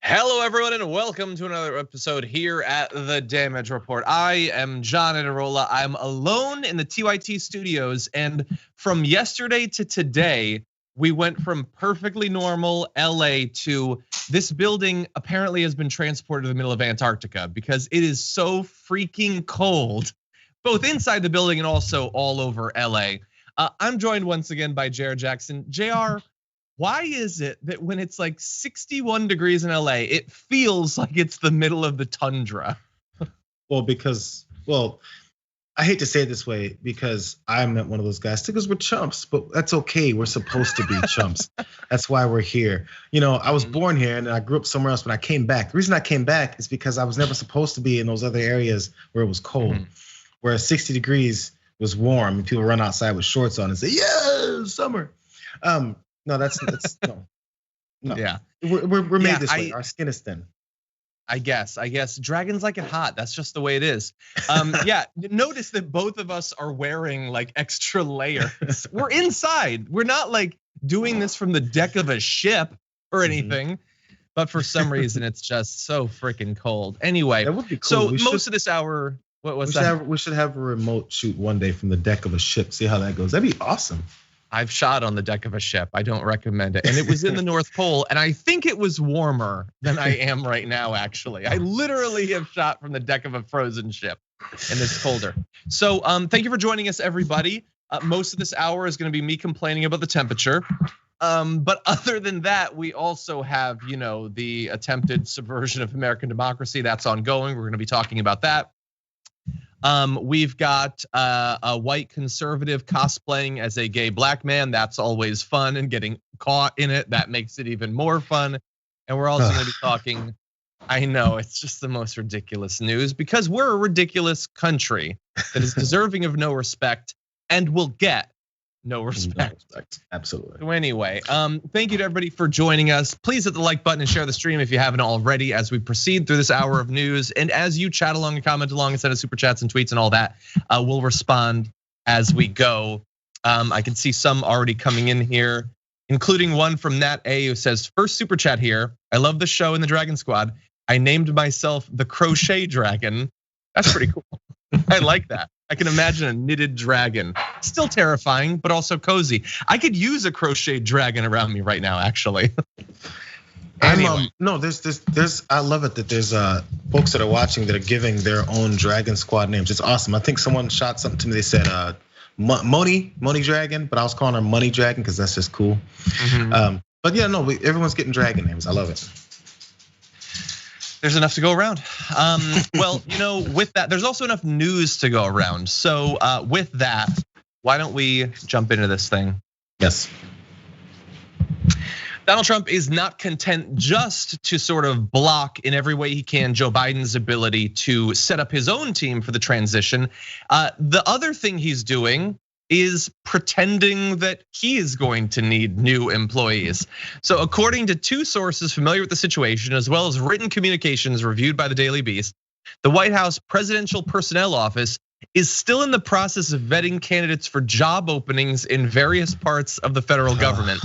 Hello, everyone, and welcome to another episode here at The Damage Report. I am John Iadarola. I'm alone in the TYT studios, and from yesterday to today, we went from perfectly normal LA to this building apparently has been transported to the middle of Antarctica because it is so freaking cold, both inside the building and also all over LA. I'm joined once again by Jayar Jackson. Jayar, why is it that when it's like 61 degrees in LA, it feels like it's the middle of the tundra? Well, I hate to say it this way because I'm not one of those guys. Because we're chumps, but that's okay. We're supposed to be chumps. That's why we're here. You know, I was born here and I grew up somewhere else. When I came back, the reason I came back is because I was never supposed to be in those other areas where it was cold, where 60 degrees was warm and people run outside with shorts on and say, "Yeah, summer." No, that's no. Yeah, we're made this way. Our skin is thin. I guess dragons like it hot. That's just the way it is. Yeah, notice that both of us are wearing like extra layers. We're inside. We're not like doing this from the deck of a ship or anything. But for some reason, it's just so freaking cold. Anyway, that would be cool. So most of this hour, what was that? We should have a remote shoot one day from the deck of a ship. See how that goes. That'd be awesome. I've shot on the deck of a ship. I don't recommend it. And it was in the North Pole. And I think it was warmer than I am right now, actually. I literally have shot from the deck of a frozen ship and it's colder. So thank you for joining us, everybody. Most of this hour is gonna be me complaining about the temperature. But other than that, we also have, the attempted subversion of American democracy. That's ongoing. We're gonna be talking about that. We've got a white conservative cosplaying as a gay black man. That's always fun, and getting caught in it, that makes it even more fun. And we're also gonna be talking, I know, it's just the most ridiculous news because we're a ridiculous country that is deserving of no respect and will get no respect. Absolutely. So anyway, thank you to everybody for joining us. Please hit the like button and share the stream if you haven't already as we proceed through this hour of news. And as you chat along and comment along and send us super chats and tweets and all that, we'll respond as we go. I can see some already coming in here, including one from Nat A who says, first super chat here. I love the show and the Dragon Squad. I named myself the Crochet Dragon. That's pretty cool. I like that. I can imagine a knitted dragon, still terrifying, but also cozy. I could use a crochet dragon around me right now, actually. Anyway. I love it that there's folks that are watching that are giving their own Dragon Squad names. It's awesome. I think someone shot something to me. They said Money Dragon, but I was calling her Money Dragon because that's just cool. But yeah, no, everyone's getting dragon names. I love it. There's enough to go around. Well, with that, there's also enough news to go around. So with that, why don't we jump into this thing? Yes. Donald Trump is not content just to sort of block in every way he can Joe Biden's ability to set up his own team for the transition. The other thing he's doing is pretending that he is going to need new employees. So according to two sources familiar with the situation, as well as written communications reviewed by the Daily Beast, the White House Presidential Personnel Office is still in the process of vetting candidates for job openings in various parts of the federal government,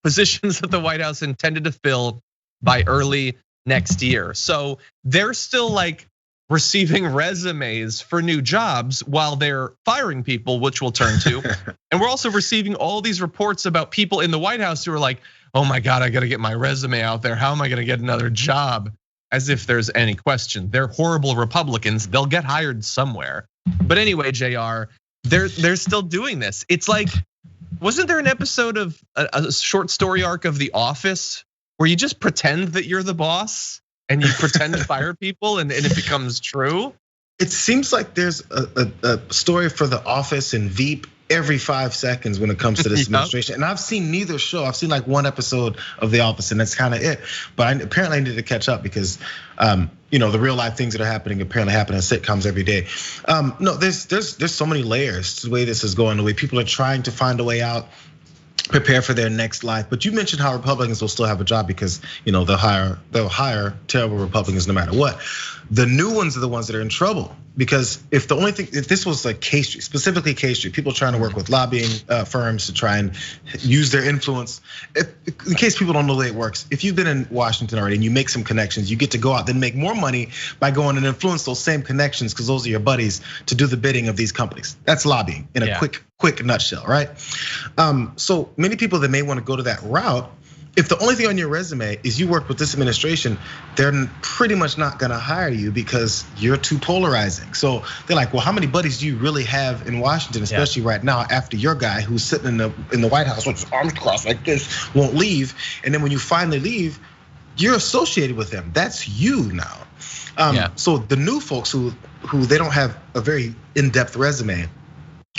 positions that the White House intended to fill by early next year. So they're still like receiving resumes for new jobs while they're firing people, which we'll turn to. And we're also receiving all these reports about people in the White House who are like, oh my God, I gotta get my resume out there. How am I gonna get another job? As if there's any question. They're horrible Republicans, they'll get hired somewhere. But anyway, Jayar, they're still doing this. It's like, wasn't there an episode of a short story arc of The Office where you just pretend that you're the boss? And you pretend to fire people and it becomes true? It seems like there's a story for The Office and Veep every 5 seconds when it comes to this administration. And I've seen neither show. I've seen like one episode of The Office and that's kind of it. But apparently I need to catch up because the real life things that are happening apparently happen in sitcoms every day. No, there's so many layers to the way this is going, the way people are trying to find a way out, prepare for their next life. But you mentioned how Republicans will still have a job because they'll hire terrible Republicans no matter what. The new ones are the ones that are in trouble Because if this was like K Street, specifically K Street, people trying to work with lobbying firms to try and use their influence. In case people don't know the way it works, if you've been in Washington already and you make some connections, you get to go out then make more money by going and influence those same connections because those are your buddies to do the bidding of these companies. That's lobbying in a quick nutshell, right? So many people that may want to go to that route, if the only thing on your resume is you work with this administration, they're pretty much not gonna hire you because you're too polarizing. So they're like, well, how many buddies do you really have in Washington, especially right now after your guy who's sitting in the White House with his arms crossed like this won't leave, and then when you finally leave, you're associated with them. That's you now. So the new folks who they don't have a very in-depth resume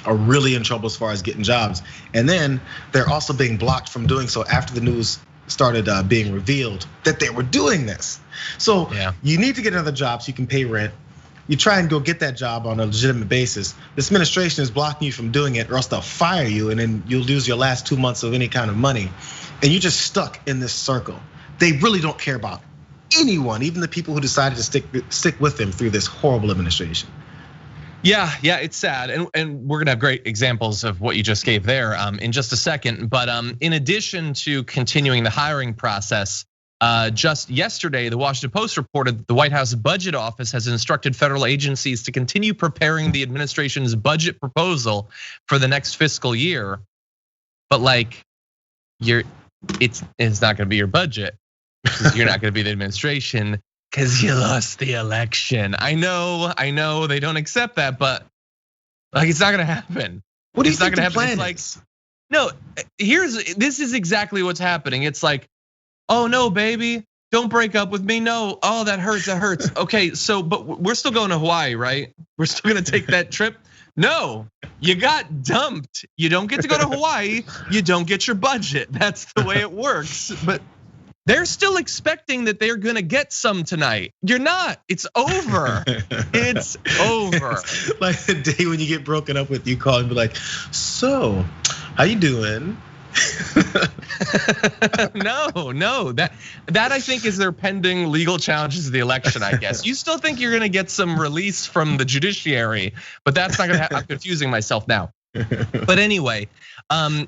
are really in trouble as far as getting jobs, and then they're also being blocked from doing so after the news started being revealed that they were doing this. So you need to get another job so you can pay rent. You try and go get that job on a legitimate basis. This administration is blocking you from doing it, or else they'll fire you, and then you'll lose your last 2 months of any kind of money, and you're just stuck in this circle. They really don't care about anyone, even the people who decided to stick with them through this horrible administration. Yeah, it's sad, and we're gonna have great examples of what you just gave there in just a second. But in addition to continuing the hiring process, just yesterday, the Washington Post reported that the White House Budget Office has instructed federal agencies to continue preparing the administration's budget proposal for the next fiscal year. But like, it's not gonna be your budget. You're not gonna be the administration. Because you lost the election. I know, they don't accept that, but like it's not gonna happen. What do you think the plan is? Like, no, this is exactly what's happening. It's like, oh no, baby, don't break up with me. No, oh that hurts. Okay, so but we're still going to Hawaii, right? We're still gonna take that trip. No, you got dumped. You don't get to go to Hawaii. You don't get your budget. That's the way it works. But they're still expecting that they're gonna get some tonight. You're not, it's over. It's over. It's like the day when you get broken up with, you call and be like, so, how you doing? No, that I think is their pending legal challenges of the election, I guess. You still think you're gonna get some release from the judiciary, but that's not gonna happen. I'm confusing myself now. But anyway,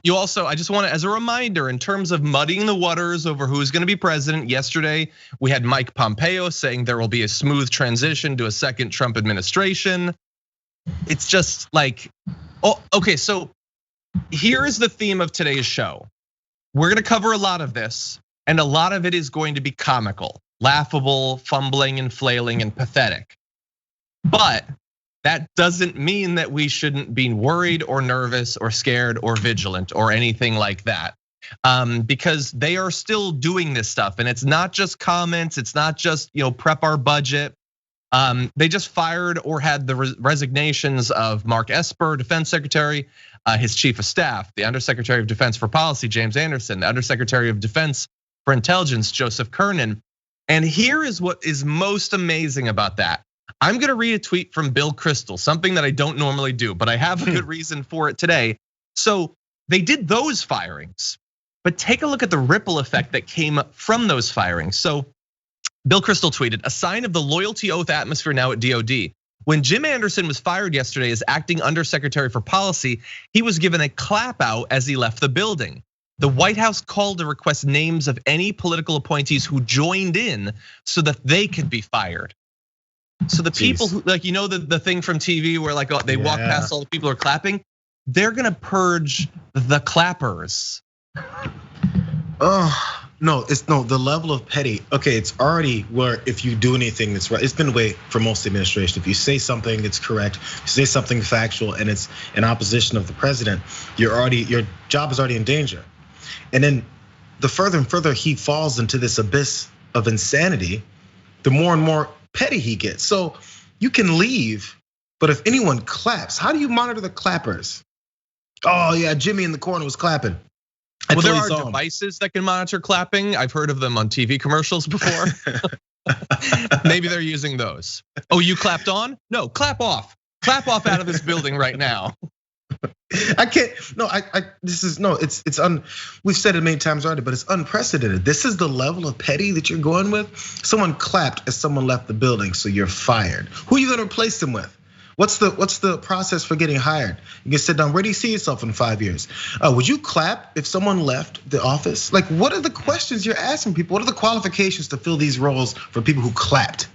you also, I just want to, as a reminder, in terms of muddying the waters over who's going to be president, yesterday we had Mike Pompeo saying there will be a smooth transition to a second Trump administration. It's just like, oh, okay, so here is the theme of today's show. We're going to cover a lot of this, and a lot of it is going to be comical, laughable, fumbling and flailing and pathetic. But that doesn't mean that we shouldn't be worried or nervous or scared or vigilant or anything like that. Because they are still doing this stuff, and it's not just comments, it's not just prep our budget. They just fired or had the resignations of Mark Esper, Defense Secretary, his Chief of Staff, the Undersecretary of Defense for Policy, James Anderson, the Undersecretary of Defense for Intelligence, Joseph Kernan. And here is what is most amazing about that. I'm gonna read a tweet from Bill Kristol, something that I don't normally do, but I have a good reason for it today. So they did those firings, but take a look at the ripple effect that came from those firings. So Bill Kristol tweeted, a sign of the loyalty oath atmosphere now at DOD. When Jim Anderson was fired yesterday as acting Undersecretary for Policy, he was given a clap out as he left the building. The White House called to request names of any political appointees who joined in so that they could be fired. So the people who, like, the thing from TV where like they walk past all the people who are clapping, they're gonna purge the clappers. Oh, no, the level of petty. Okay, it's already where if you do anything that's right, it's been the way for most administration. If you say something that's correct, you say something factual, and it's in opposition of the president, your job is already in danger. And then the further and further he falls into this abyss of insanity, the more and more petty he gets. So you can leave, but if anyone claps, how do you monitor the clappers? Oh yeah, Jimmy in the corner was clapping. Well, there are devices that can monitor clapping. I've heard of them on TV commercials before. Maybe they're using those. Oh, you clapped on? No, clap off. Clap off out of this building right now. I can't. No, we've said it many times already, but it's unprecedented. This is the level of petty that you're going with. Someone clapped as someone left the building, so you're fired. Who are you going to replace them with? What's the process for getting hired? You can sit down. Where do you see yourself in 5 years? Would you clap if someone left the office? Like, what are the questions you're asking people? What are the qualifications to fill these roles for people who clapped?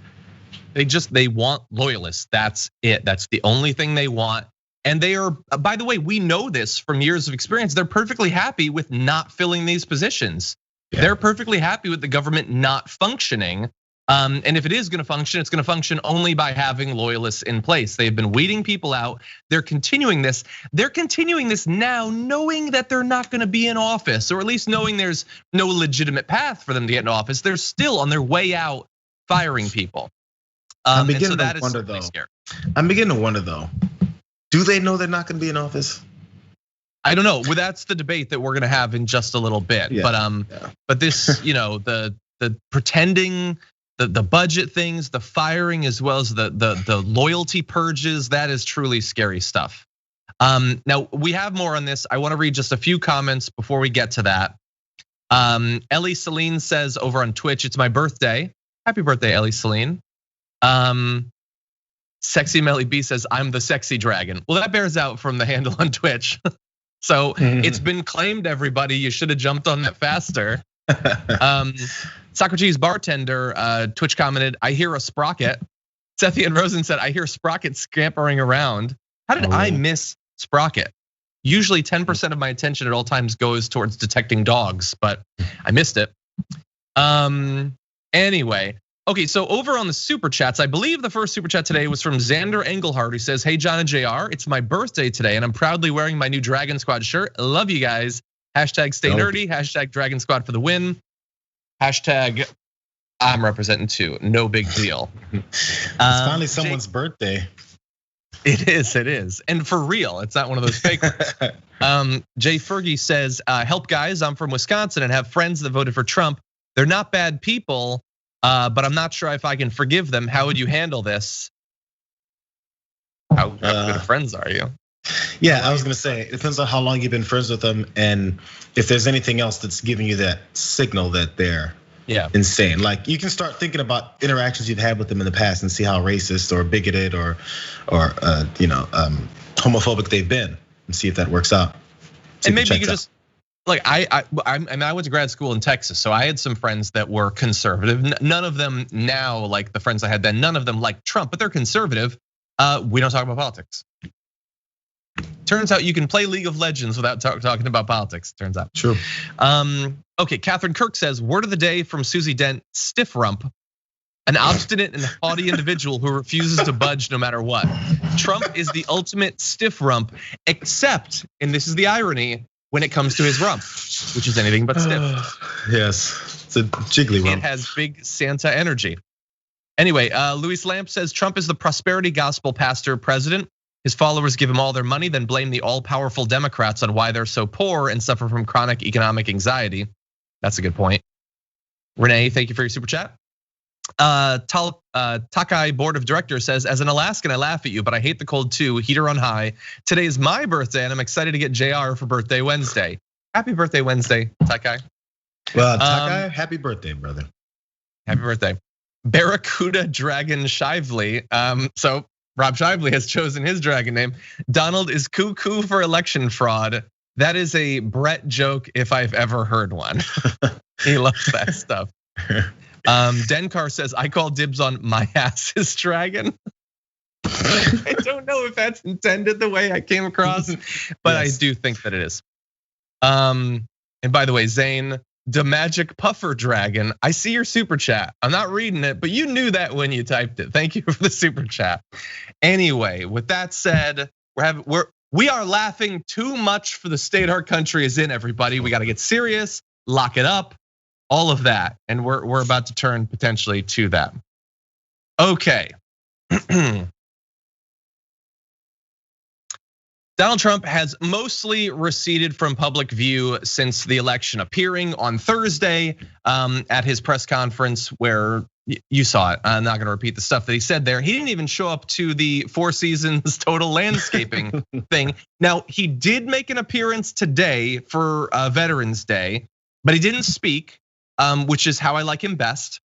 They want loyalists. That's it. That's the only thing they want. And they are, by the way, we know this from years of experience. They're perfectly happy with not filling these positions. Yeah. They're perfectly happy with the government not functioning. And if it is gonna function, it's gonna function only by having loyalists in place. They've been weeding people out. They're continuing this. They're continuing this now, knowing that they're not gonna be in office, or at least knowing there's no legitimate path for them to get in office. They're still on their way out firing people. I'm beginning to wonder though. I'm beginning to wonder though. Do they know they're not gonna be in office? I don't know. Well, that's the debate that we're gonna have in just a little bit. Yeah. But this, the pretending, the budget things, the firing, as well as the loyalty purges, that is truly scary stuff. Now we have more on this. I want to read just a few comments before we get to that. Ellie Celine says over on Twitch, it's my birthday. Happy birthday, Ellie Celine. Sexy Melly B says, I'm the sexy dragon. Well, that bears out from the handle on Twitch. So it's been claimed, everybody. You should have jumped on that faster. Socrates Bartender, Twitch commented, I hear a sprocket. Sethian Rosen said, I hear sprocket scampering around. How did I miss sprocket? Usually 10% of my attention at all times goes towards detecting dogs, but I missed it. Anyway, okay, so over on the super chats, I believe the first super chat today was from Xander Engelhardt, who says, hey, John and Jayar, it's my birthday today, and I'm proudly wearing my new Dragon Squad shirt. Love you guys. Hashtag stay nerdy, hashtag Dragon Squad for the win. Hashtag I'm representing too, no big deal. It's finally someone's birthday. It is, and for real, it's not one of those fake ones. Jay Fergie says, help guys, I'm from Wisconsin and have friends that voted for Trump. They're not bad people, but I'm not sure if I can forgive them. How would you handle this? How good of friends are you? Yeah, I was gonna say, it depends on how long you've been friends with them and if there's anything else that's giving you that signal that they're insane. Like you can start thinking about interactions you've had with them in the past and see how racist or bigoted or homophobic they've been and see if that works out. And maybe you can just, like I went to grad school in Texas, so I had some friends that were conservative. None of them now, like the friends I had then, none of them like Trump, but they're conservative. We don't talk about politics. Turns out you can play League of Legends without talking about politics, turns out. True. Okay, Catherine Kirk says, word of the day from Susie Dent, stiff rump. An obstinate and haughty individual who refuses to budge no matter what. Trump is the ultimate stiff rump, except, and this is the irony, when it comes to his rump, which is anything but stiff. Yes, it's a jiggly rump. It has big Santa energy. Anyway, Luis Lamp says Trump is the prosperity gospel pastor president. His followers give him all their money, then blame the all-powerful Democrats on why they're so poor and suffer from chronic economic anxiety. That's a good point. Renee, thank you for your super chat. Takai board of directors says, as an Alaskan, I laugh at you, but I hate the cold too. Heater on high. Today is my birthday, and I'm excited to get Jayar for birthday Wednesday. Happy birthday Wednesday, Takai. Well, Takai, happy birthday, brother. Happy birthday. Barracuda Dragon Shively. So Rob Shively has chosen his dragon name. Donald is cuckoo for election fraud. That is a Brett joke if I've ever heard one. He loves that stuff. Denkar says, I call dibs on my ass is dragon. I don't know if that's intended the way I came across, but yes. I do think that it is. And by the way, Zane, the magic puffer dragon. I see your super chat. I'm not reading it, but you knew that when you typed it. Thank you for the super chat. Anyway, with that said, we are laughing too much for the state our country is in, everybody. We got to get serious, lock it up, all of that. And we're about to turn potentially to that. Okay. Donald Trump has mostly receded from public view since the election, appearing on Thursday at his press conference where you saw it. I'm not gonna repeat the stuff that he said there. He didn't even show up to the Four Seasons total landscaping thing. Now, he did make an appearance today for Veterans Day, but he didn't speak, which is how I like him best.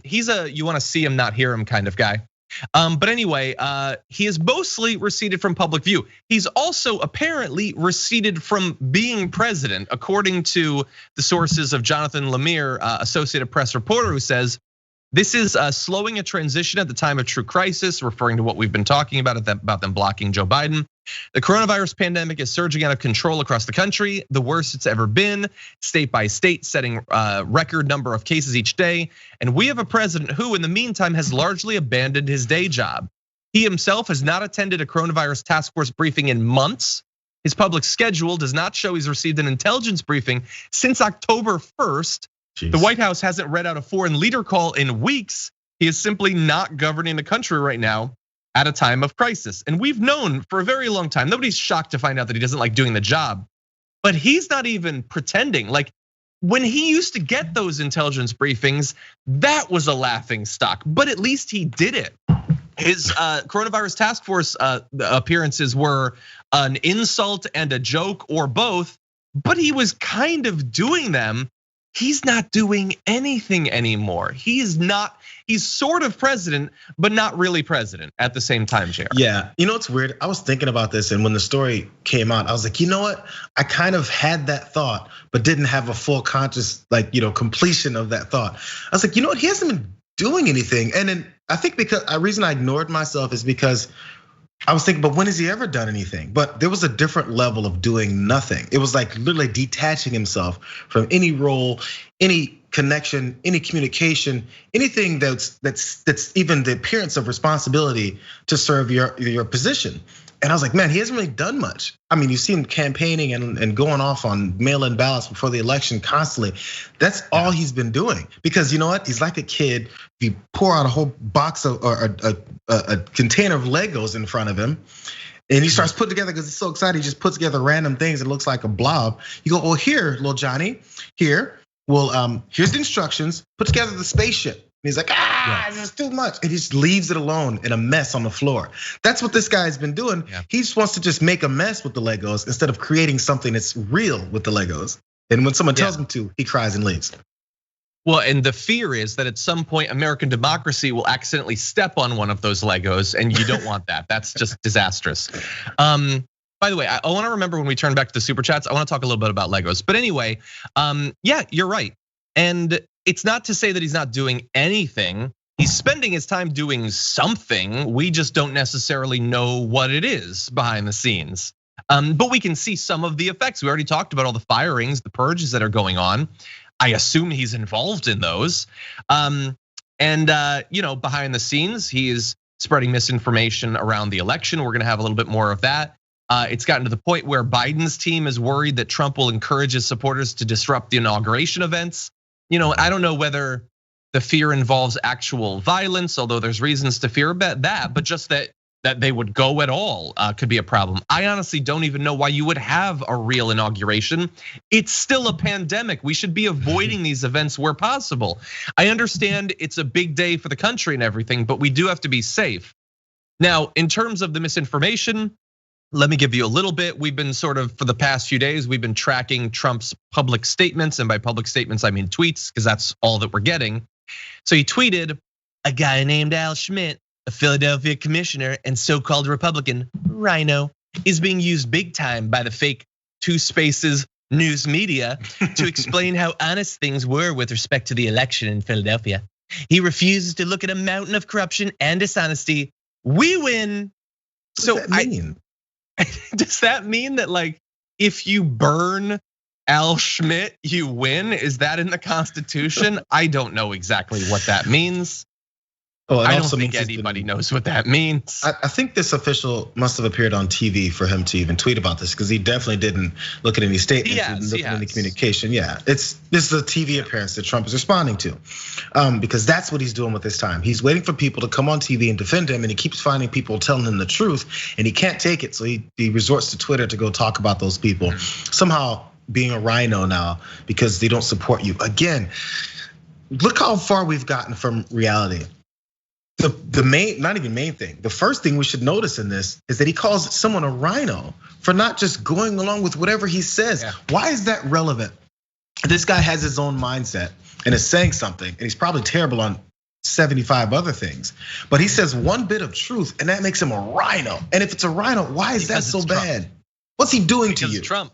He's a you wanna see him, not hear him kind of guy. But anyway, he is mostly receded from public view. He's also apparently receded from being president, according to the sources of Jonathan Lemire, Associated Press reporter, who says, this is slowing a transition at the time of true crisis, referring to what we've been talking about them blocking Joe Biden. The coronavirus pandemic is surging out of control across the country, the worst it's ever been, state by state, setting record number of cases each day. And we have a president who, in the meantime, has largely abandoned his day job. He himself has not attended a coronavirus task force briefing in months. His public schedule does not show he's received an intelligence briefing since October 1st. Jeez. The White House hasn't read out a foreign leader call in weeks. He is simply not governing the country right now at a time of crisis. And we've known for a very long time, nobody's shocked to find out that he doesn't like doing the job, but he's not even pretending. Like when he used to get those intelligence briefings, that was a laughing stock, but at least he did it. His coronavirus task force appearances were an insult and a joke or both, but he was kind of doing them. He's not doing anything anymore. He's sort of president, but not really president at the same time, Jayar. Yeah, you know what's weird? I was thinking about this, and when the story came out, I was like, you know what? I kind of had that thought, but didn't have a full conscious, completion of that thought. I was like, you know what? He hasn't been doing anything. And then I think because the reason I ignored myself is because I was thinking, but when has he ever done anything? But there was a different level of doing nothing. It was like literally detaching himself from any role, any connection, any communication, anything that's even the appearance of responsibility to serve your position. And I was like, man, he hasn't really done much. I mean, you see him campaigning and going off on mail-in ballots before the election constantly. That's all he's been doing. Because you know what? He's like a kid. You pour out a whole box of or a container of Legos in front of him, and he starts putting together because he's so excited. He just puts together random things. It looks like a blob. You go, well, here, little Johnny, here. Well, here's the instructions. Put together the spaceship. And he's like, this is too much. And he just leaves it alone in a mess on the floor. That's what this guy's been doing. He just wants to just make a mess with the Legos instead of creating something that's real with the Legos. And when someone tells him to, he cries and leaves. Well, and the fear is that at some point, American democracy will accidentally step on one of those Legos, and you don't want that. That's just disastrous. By the way, I want to remember when we turn back to the super chats, I want to talk a little bit about Legos. But anyway, yeah, you're right. And it's not to say that he's not doing anything. He's spending his time doing something. We just don't necessarily know what it is behind the scenes. But we can see some of the effects. We already talked about all the firings, the purges that are going on. I assume he's involved in those. And behind the scenes, he is spreading misinformation around the election. We're gonna have a little bit more of that. It's gotten to the point where Biden's team is worried that Trump will encourage his supporters to disrupt the inauguration events. I don't know whether the fear involves actual violence, although there's reasons to fear about that, but just that they would go at all could be a problem. I honestly don't even know why you would have a real inauguration. It's still a pandemic. We should be avoiding these events where possible. I understand it's a big day for the country and everything, but we do have to be safe. Now, in terms of the misinformation, let me give you a little bit. We've been sort of, for the past few days, we've been tracking Trump's public statements. And by public statements, I mean tweets, because that's all that we're getting. So he tweeted, a guy named Al Schmidt, a Philadelphia commissioner and so-called Republican, Rhino, is being used big time by the fake 2 Spaces news media to explain how honest things were with respect to the election in Philadelphia. He refuses to look at a mountain of corruption and dishonesty. We win. What does that mean? Does that mean that if you burn Al Schmidt, you win? Is that in the Constitution? I don't know exactly what that means. I don't think anybody knows what that means. I think this official must have appeared on TV for him to even tweet about this, because he definitely didn't look at any statements, didn't look at any communication. Yeah, this is a TV appearance that Trump is responding to, because that's what he's doing with his time. He's waiting for people to come on TV and defend him, and he keeps finding people telling him the truth, and he can't take it, so he resorts to Twitter to go talk about those people. Somehow being a rhino now because they don't support you. Again, look how far we've gotten from reality. The main, not even main thing, the first thing we should notice in this is that he calls someone a rhino for not just going along with whatever he says. Yeah. Why is that relevant? This guy has his own mindset and is saying something, and he's probably terrible on 75 other things. But he says one bit of truth, and that makes him a rhino. And if it's a rhino, why is that so bad? What's he doing to you? Trump.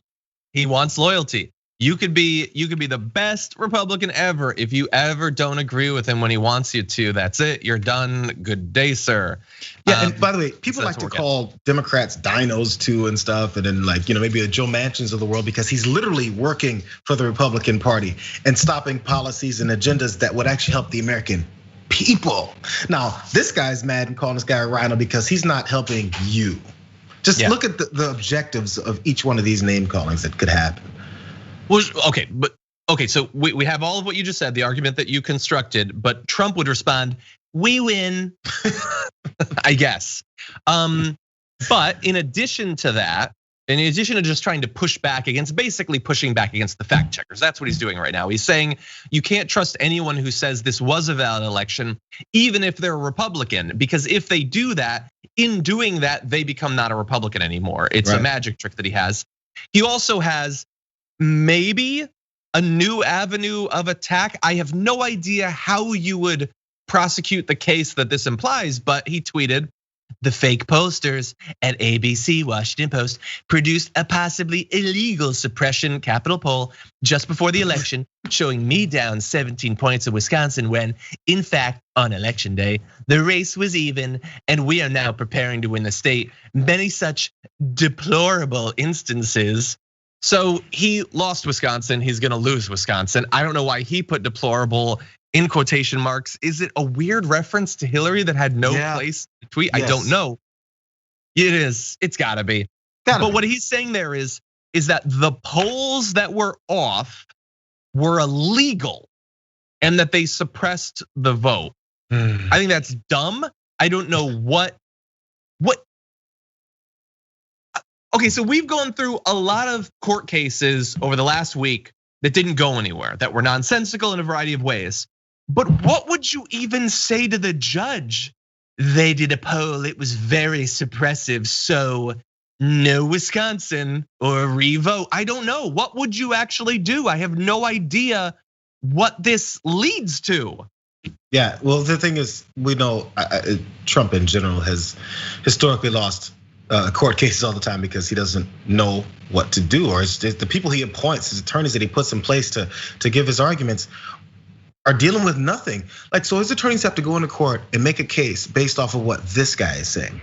He wants loyalty. You could be the best Republican ever. If you ever don't agree with him when he wants you to, that's it. You're done. Good day, sir. Yeah, and by the way, people like to call Democrats dinos too and stuff, and then like, maybe the Joe Manchins of the world, because he's literally working for the Republican Party and stopping policies and agendas that would actually help the American people. Now, this guy's mad and calling this guy a rhino because he's not helping you. Just look at the objectives of each one of these name callings that could happen. Well, okay, so we have all of what you just said, the argument that you constructed, but Trump would respond, "We win," I guess. But in addition to that, in addition to just trying to basically pushing back against the fact checkers, that's what he's doing right now. He's saying you can't trust anyone who says this was a valid election, even if they're a Republican, because if they do that, in doing that, they become not a Republican anymore. It's a magic trick that he has. He also has maybe a new avenue of attack. I have no idea how you would prosecute the case that this implies, but he tweeted, "The fake posters at ABC Washington Post produced a possibly illegal suppression capital poll just before the election, showing me down 17 points in Wisconsin when, in fact, on election day, the race was even, and we are now preparing to win the state. Many such deplorable instances." So he lost Wisconsin, he's gonna lose Wisconsin. I don't know why he put deplorable in quotation marks. Is it a weird reference to Hillary that had no place to tweet? Yes. I don't know. It is, it's gotta be. But what he's saying there is that the polls that were off were illegal and that they suppressed the vote. I think that's dumb. I don't know what. Okay, so we've gone through a lot of court cases over the last week that didn't go anywhere, that were nonsensical in a variety of ways. But what would you even say to the judge? They did a poll, it was very suppressive, so no Wisconsin or revote. I don't know. What would you actually do? I have no idea what this leads to. Yeah, well, the thing is, we know Trump in general has historically lost court cases all the time because he doesn't know what to do, or it's the people he appoints, his attorneys that he puts in place to give his arguments, are dealing with nothing. Like, so his attorneys have to go into court and make a case based off of what this guy is saying.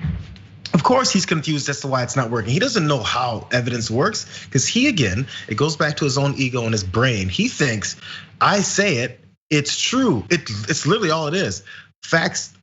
Of course, he's confused as to why it's not working. He doesn't know how evidence works because it goes back to his own ego and his brain. He thinks, I say it, it's true. It's literally all it is. Facts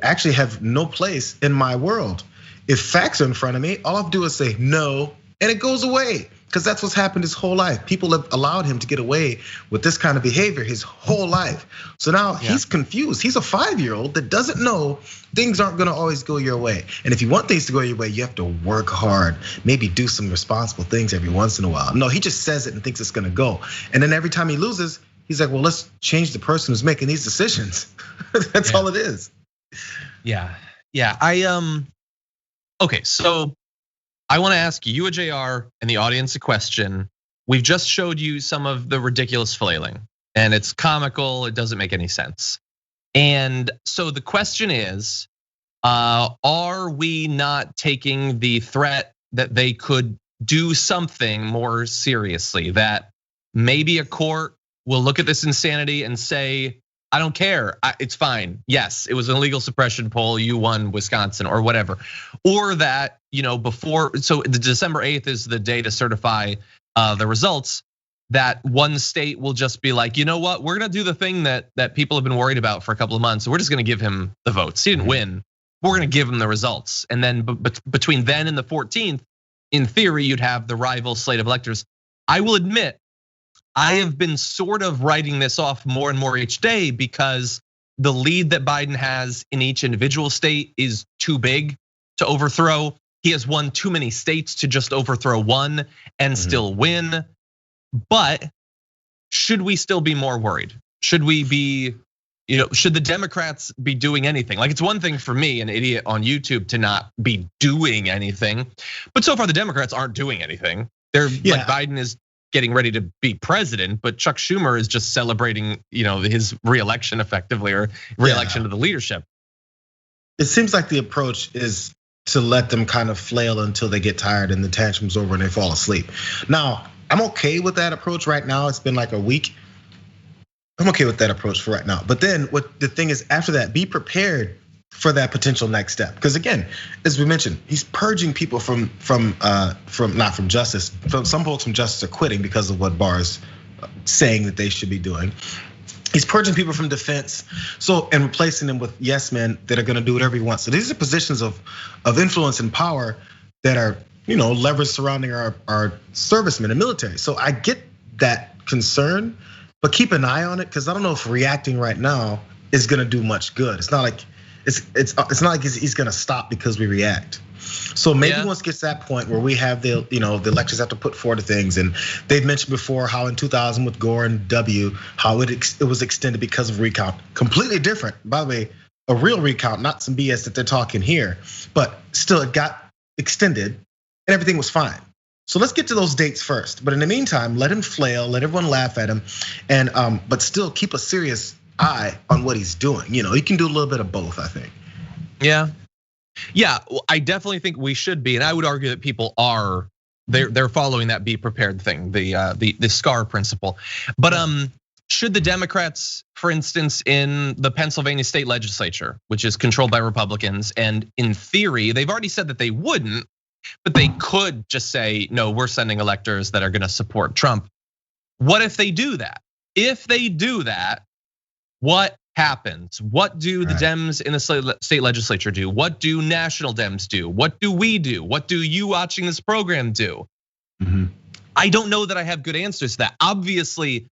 actually have no place in my world. If facts are in front of me, all I have to do is say no, and it goes away. Because that's what's happened his whole life. People have allowed him to get away with this kind of behavior his whole life. So now he's confused. He's a 5-year-old that doesn't know things aren't gonna always go your way. And if you want things to go your way, you have to work hard, maybe do some responsible things every once in a while. No, he just says it and thinks it's gonna go. And then every time he loses, he's like, well, let's change the person who's making these decisions. That's all it is. Yeah, okay, so I want to ask you, Jayar, and the audience a question. We've just showed you some of the ridiculous flailing, and it's comical, it doesn't make any sense. And so the question is, are we not taking the threat that they could do something more seriously? That maybe a court will look at this insanity and say, I don't care, it's fine. Yes, it was an illegal suppression poll, you won Wisconsin or whatever. Or that, before, so the December 8th is the day to certify the results, that one state will just be like, you know what, we're gonna do the thing that people have been worried about for a couple of months. So we're just gonna give him the votes. He didn't win, we're gonna give him the results. And then between then and the 14th, in theory, you'd have the rival slate of electors. I will admit, I have been sort of writing this off more and more each day because the lead that Biden has in each individual state is too big to overthrow. He has won too many states to just overthrow one and still win. But should we still be more worried? Should we be, should the Democrats be doing anything? Like, it's one thing for me, an idiot on YouTube, to not be doing anything. But so far the Democrats aren't doing anything. They're like, Biden is getting ready to be president, but Chuck Schumer is just celebrating, his reelection effectively, or reelection to the leadership. It seems like the approach is to let them kind of flail until they get tired and the tantrum's over and they fall asleep. Now, I'm okay with that approach right now. It's been like a week. I'm okay with that approach for right now. But then what the thing is, after that, be prepared for that potential next step. Because again, as we mentioned, he's purging people from not from justice. Some folks from justice are quitting because of what Barr's saying that they should be doing. He's purging people from defense, and replacing them with yes men that are going to do whatever he wants. So these are positions of influence and power that are, leverage surrounding our servicemen and military. So I get that concern, but keep an eye on it, because I don't know if reacting right now is going to do much good. It's not like it's not like he's going to stop because we react. So maybe once it gets to that point where we have the electors have to put forward things, and they've mentioned before how in 2000 with Gore and W, how it was extended because of recount. Completely different, by the way, a real recount, not some BS that they're talking here, but still it got extended and everything was fine. So let's get to those dates first. But in the meantime, let him flail, let everyone laugh at him, and but still keep a serious eye on what he's doing. He can do a little bit of both, I think. Yeah, well, I definitely think we should be, and I would argue that people are. They're following that be prepared thing, the SCAR principle. But should the Democrats, for instance, in the Pennsylvania state legislature, which is controlled by Republicans, and in theory they've already said that they wouldn't, but they could just say, no, we're sending electors that are going to support Trump. What if they do that? If they do that, what happens? What do the Dems in the state legislature do? What do national Dems do? What do we do? What do you watching this program do? I don't know that I have good answers to that. Obviously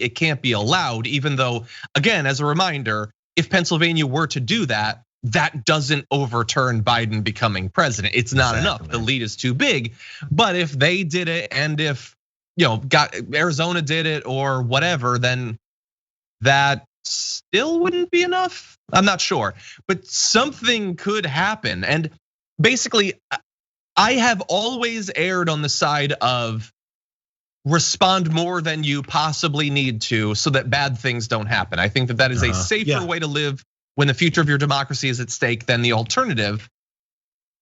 it can't be allowed, even though, again, as a reminder, if Pennsylvania were to do that, that doesn't overturn Biden becoming president. It's not enough. The lead is too big. But if they did it, and if Arizona did it or whatever, then that still wouldn't be enough. I'm not sure, but something could happen. And basically, I have always erred on the side of respond more than you possibly need to so that bad things don't happen. I think that is a safer way to live when the future of your democracy is at stake than the alternative.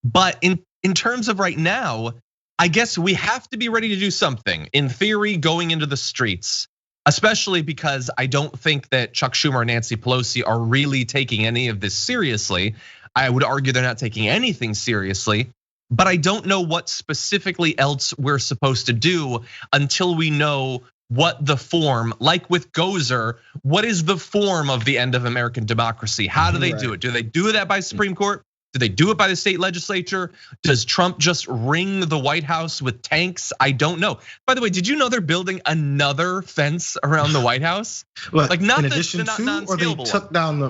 But in terms of right now, I guess we have to be ready to do something. In theory, going into the streets, especially because I don't think that Chuck Schumer and Nancy Pelosi are really taking any of this seriously. I would argue they're not taking anything seriously, but I don't know what specifically else we're supposed to do until we know what the form, like with Gozer, what is the form of the end of American democracy? How do they do it? Do they do that by Supreme Court? Do they do it by the state legislature? Does Trump just ring the White House with tanks? I don't know. By the way, did you know they're building another fence around the White House? Like not in addition to, or they took down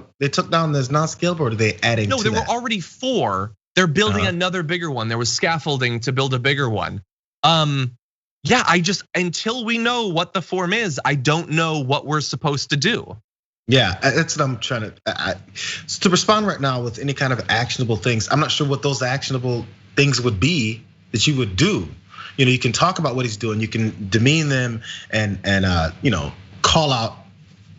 this non-scalable, or did they adding? No, there were already 4. They're building another bigger one. There was scaffolding to build a bigger one. Yeah, until we know what the form is, I don't know what we're supposed to do. Yeah, that's what I'm trying to respond right now with any kind of actionable things. I'm not sure what those actionable things would be that you would do. You can talk about what he's doing, you can demean them and call out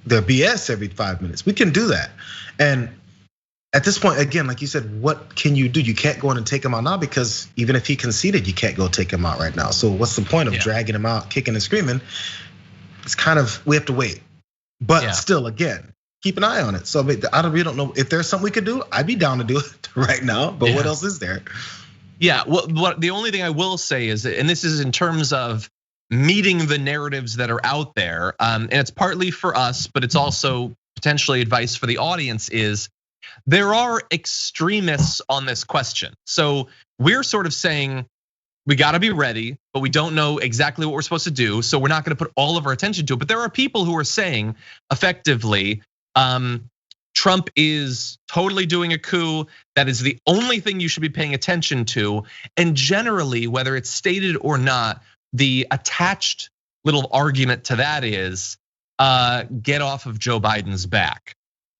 their BS every 5 minutes. We can do that. And at this point, again, like you said, what can you do? You can't go in and take him out now, because even if he conceded, you can't go take him out right now. So what's the point of dragging him out, kicking and screaming? It's kind of, we have to wait. But still, again, keep an eye on it. So I really don't know if there's something we could do. I'd be down to do it right now, but what else is there? Yeah, well, the only thing I will say is, and this is in terms of meeting the narratives that are out there, and it's partly for us, but it's also potentially advice for the audience, is there are extremists on this question. So we're sort of saying, we gotta be ready, but we don't know exactly what we're supposed to do. So we're not gonna put all of our attention to it. But there are people who are saying effectively, Trump is totally doing a coup. That is the only thing you should be paying attention to. And generally, whether it's stated or not, the attached little argument to that is, get off of Joe Biden's back.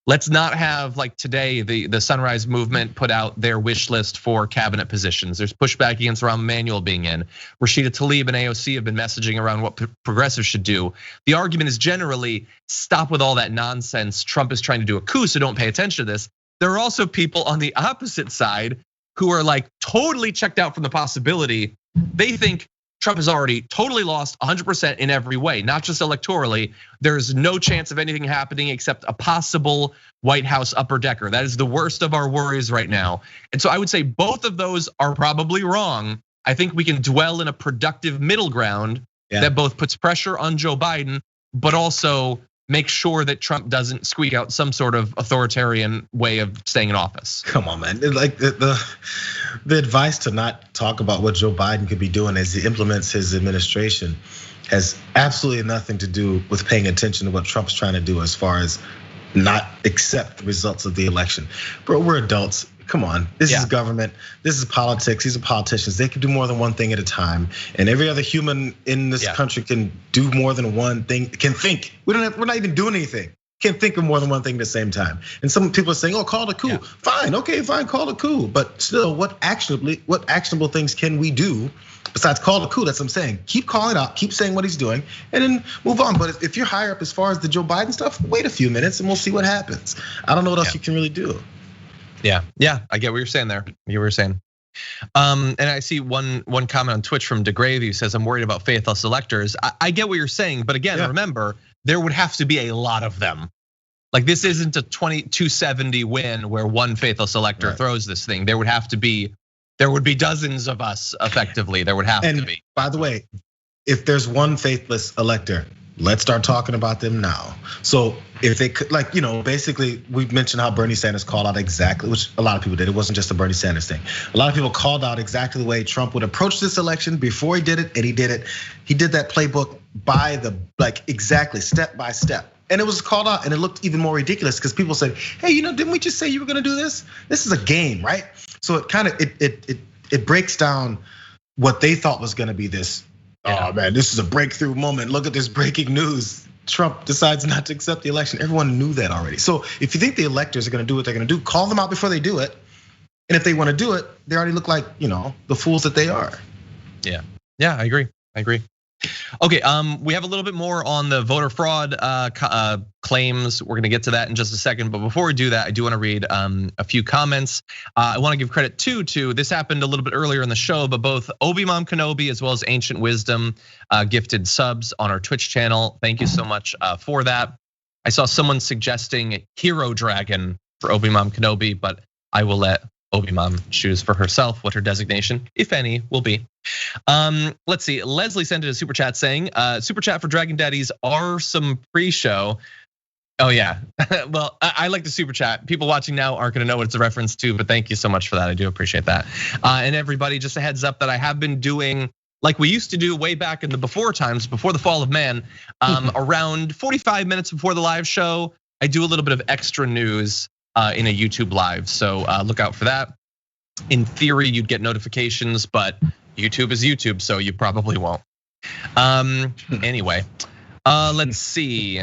Let's not have, like today, the Sunrise Movement put out their wish list for cabinet positions. There's pushback against Rahm Emanuel being in. Rashida Tlaib and AOC have been messaging around what progressives should do. The argument is generally stop with all that nonsense. Trump is trying to do a coup, so don't pay attention to this. There are also people on the opposite side who are like totally checked out from the possibility. They think Trump has already totally lost 100% in every way, not just electorally. There's no chance of anything happening except a possible White House upper decker. That is the worst of our worries right now. And so I would say both of those are probably wrong. I think we can dwell in a productive middle ground that both puts pressure on Joe Biden, but also make sure that Trump doesn't squeak out some sort of authoritarian way of staying in office. Come on, man. Like the advice to not talk about what Joe Biden could be doing as he implements his administration has absolutely nothing to do with paying attention to what Trump's trying to do as far as not accept the results of the election. Bro, we're adults. Come on, this is government, this is politics, these are politicians. They can do more than one thing at a time. And every other human in this country can do more than one thing, can think. We're not even doing anything. Can't think of more than one thing at the same time. And some people are saying, oh, call it a coup. Fine, okay, fine, call it a coup. But still, what actionable things can we do besides call it a coup? That's what I'm saying. Keep calling it out, keep saying what he's doing, and then move on. But if you're higher up as far as the Joe Biden stuff, wait a few minutes and we'll see what happens. I don't know what else you can really do. Yeah, I get what you're saying there. I get what you're saying. And I see one comment on Twitch from DeGravy who says, I'm worried about faithless electors. I get what you're saying, but again, remember, there would have to be a lot of them. Like this isn't a 270 win where one faithless elector throws this thing. There would be dozens of us effectively. There would have to be. By the way, if there's one faithless elector, let's start talking about them now. So if they could, like, basically we mentioned how Bernie Sanders called out exactly, which a lot of people did. It wasn't just a Bernie Sanders thing. A lot of people called out exactly the way Trump would approach this election before he did it, and he did it. He did that playbook exactly step by step. And it was called out, and it looked even more ridiculous because people said, "Hey, didn't we just say you were gonna do this? This is a game, right?" So it kind of it breaks down what they thought was gonna be this. Oh man, this is a breakthrough moment. Look at this breaking news. Trump decides not to accept the election. Everyone knew that already. So if you think the electors are gonna do what they're gonna do, call them out before they do it. And if they wanna do it, they already look like, the fools that they are. Yeah, I agree. Okay, we have a little bit more on the voter fraud claims. We're gonna get to that in just a second, but before we do that, I do wanna read a few comments. I wanna give credit to this happened a little bit earlier in the show, but both Obi-Mom Kenobi as well as Ancient Wisdom gifted subs on our Twitch channel. Thank you so much for that. I saw someone suggesting Hero Dragon for Obi-Mom Kenobi, but I will let Obi-Mom choose for herself what her designation, if any, will be. Let's see, Leslie sent in a super chat saying, super chat for Dragon Daddies are some pre-show. Oh yeah, well, I like the super chat. People watching now aren't gonna know what it's a reference to, but thank you so much for that, I do appreciate that. And everybody, just a heads up that I have been doing, like we used to do way back in the before times, before the fall of man, around 45 minutes before the live show, I do a little bit of extra news in a YouTube live, so look out for that. In theory, you'd get notifications, but YouTube is YouTube, so you probably won't. Anyway, let's see.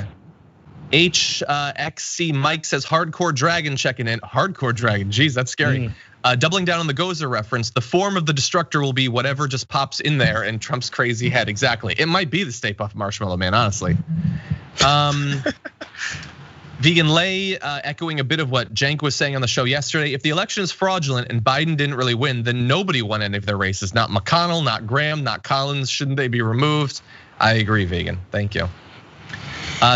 HXC Mike says Hardcore Dragon checking in. Hardcore Dragon, geez, that's scary. Doubling down on the Gozer reference, the form of the destructor will be whatever just pops in there in Trump's crazy head. Exactly, it might be the Stay Puft Marshmallow Man, honestly. Vegan Lay echoing a bit of what Cenk was saying on the show yesterday. If the election is fraudulent and Biden didn't really win, then nobody won any of their races. Not McConnell, not Graham, not Collins. Shouldn't they be removed? I agree, Vegan. Thank you.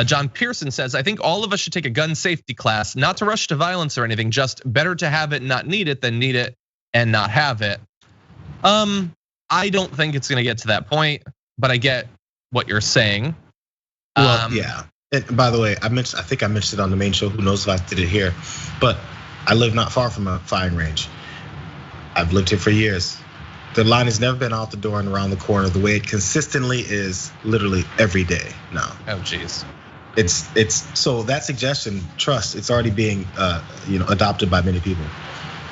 John Pearson says, I think all of us should take a gun safety class, not to rush to violence or anything, just better to have it and not need it than need it and not have it. I don't think it's gonna get to that point, but I get what you're saying. Well, yeah. And by the way, I think I mentioned it on the main show. Who knows if I did it here? But I live not far from a firing range. I've lived here for years. The line has never been out the door and around the corner the way it consistently is, literally every day now. Oh, geez. It's so that suggestion, trust, it's already being adopted by many people.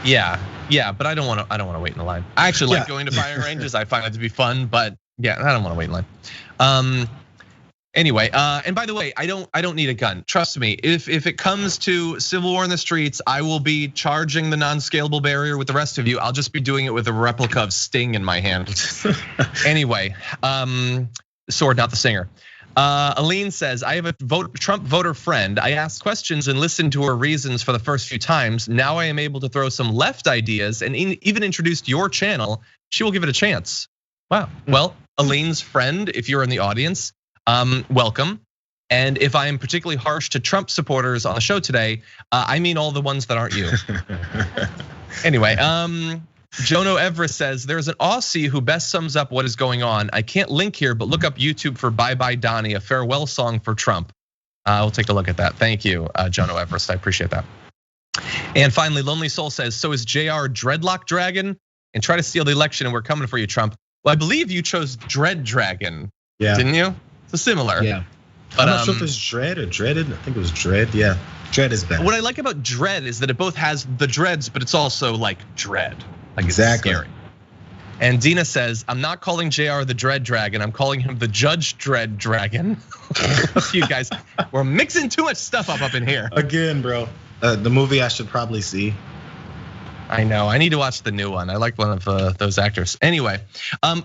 Yeah, but I don't want to wait in the line. I actually like going to firing ranges. I find it to be fun, but yeah, I don't want to wait in line. Anyway, and by the way, I don't need a gun. Trust me, if it comes to civil war in the streets, I will be charging the non-scalable barrier with the rest of you. I'll just be doing it with a replica of Sting in my hand. Anyway, sword, not the singer. Aline says, I have a Trump voter friend. I asked questions and listened to her reasons for the first few times. Now I am able to throw some left ideas and even introduced your channel. She will give it a chance. Wow. Well, Aline's friend, if you're in the audience, welcome. And if I am particularly harsh to Trump supporters on the show today, I mean all the ones that aren't you. Anyway, Jono Everest says, there's an Aussie who best sums up what is going on. I can't link here, but look up YouTube for Bye Bye Donnie, a farewell song for Trump. We'll take a look at that. Thank you, Jono Everest, I appreciate that. And finally, Lonely Soul says, so is Jayar Dreadlock Dragon and try to steal the election and we're coming for you, Trump. Well, I believe you chose Dread Dragon, didn't you? So similar. Yeah. But I'm not sure if it's Dread or Dreaded. I think it was Dread. Yeah, Dread is better. What I like about Dread is that it both has the dreads, but it's also like dread. Like exactly. It's scary. And Dina says, I'm not calling JR the Dread Dragon. I'm calling him the Judge Dread Dragon. You guys, we're mixing too much stuff up in here. Again, bro. The movie I should probably see. I know, I need to watch the new one. I like one of those actors. Anyway,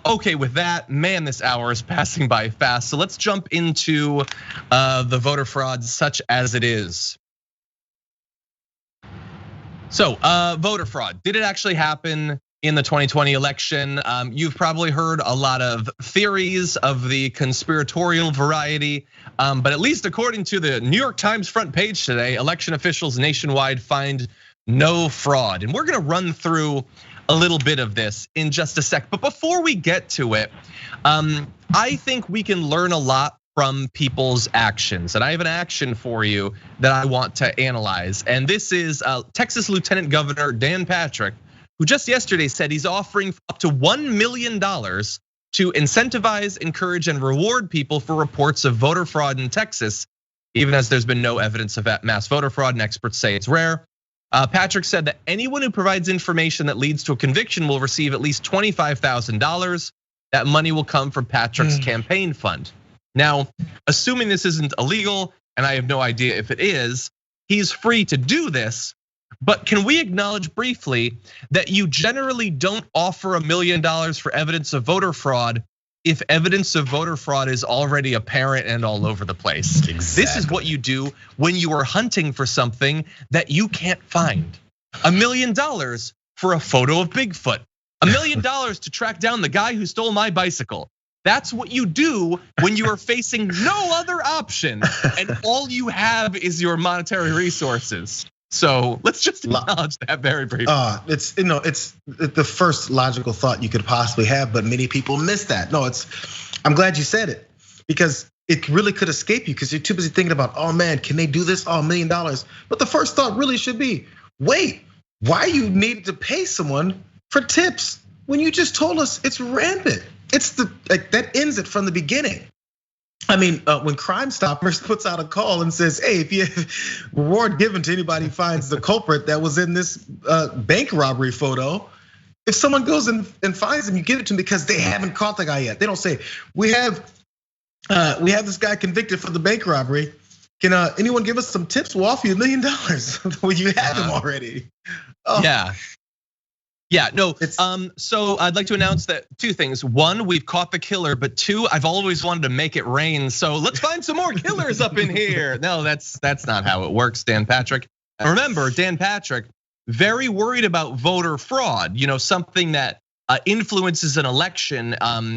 okay, with that, man, this hour is passing by fast. So let's jump into the voter fraud such as it is. So voter fraud, did it actually happen in the 2020 election? You've probably heard a lot of theories of the conspiratorial variety, but at least according to the New York Times front page today, election officials nationwide find no fraud. And we're gonna run through a little bit of this in just a sec. But before we get to it, I think we can learn a lot from people's actions. And I have an action for you that I want to analyze. And this is Texas Lieutenant Governor Dan Patrick, who just yesterday said he's offering up to $1 million to incentivize, encourage, and reward people for reports of voter fraud in Texas, even as there's been no evidence of mass voter fraud and experts say it's rare. Patrick said that anyone who provides information that leads to a conviction will receive at least $25,000. That money will come from Patrick's campaign fund. Now, assuming this isn't illegal, and I have no idea if it is, he's free to do this. But can we acknowledge briefly that you generally don't offer $1 million for evidence of voter fraud if evidence of voter fraud is already apparent and all over the place? Exactly. This is what you do when you are hunting for something that you can't find. $1 million for a photo of Bigfoot. $1 million to track down the guy who stole my bicycle. That's what you do when you are facing no other option and all you have is your monetary resources. So let's just acknowledge that very briefly. It's the first logical thought you could possibly have, but many people miss that. No, I'm glad you said it because it really could escape you because you're too busy thinking about, oh man, can they do this? Oh, $1 million. But the first thought really should be, wait, why you needed to pay someone for tips when you just told us it's rampant? It's that ends it from the beginning. I mean, when Crime Stoppers puts out a call and says, hey, if you reward given to anybody who finds the culprit that was in this bank robbery photo, if someone goes and finds them, you give it to them because they haven't caught the guy yet. They don't say, we have this guy convicted for the bank robbery. Can anyone give us some tips? We'll offer you $1 million. Well, you have him already. Oh. Yeah, no, so I'd like to announce that two things. One, we've caught the killer, but two, I've always wanted to make it rain. So let's find some more killers up in here. No, that's not how it works, Dan Patrick. Remember, Dan Patrick, very worried about voter fraud, something that influences an election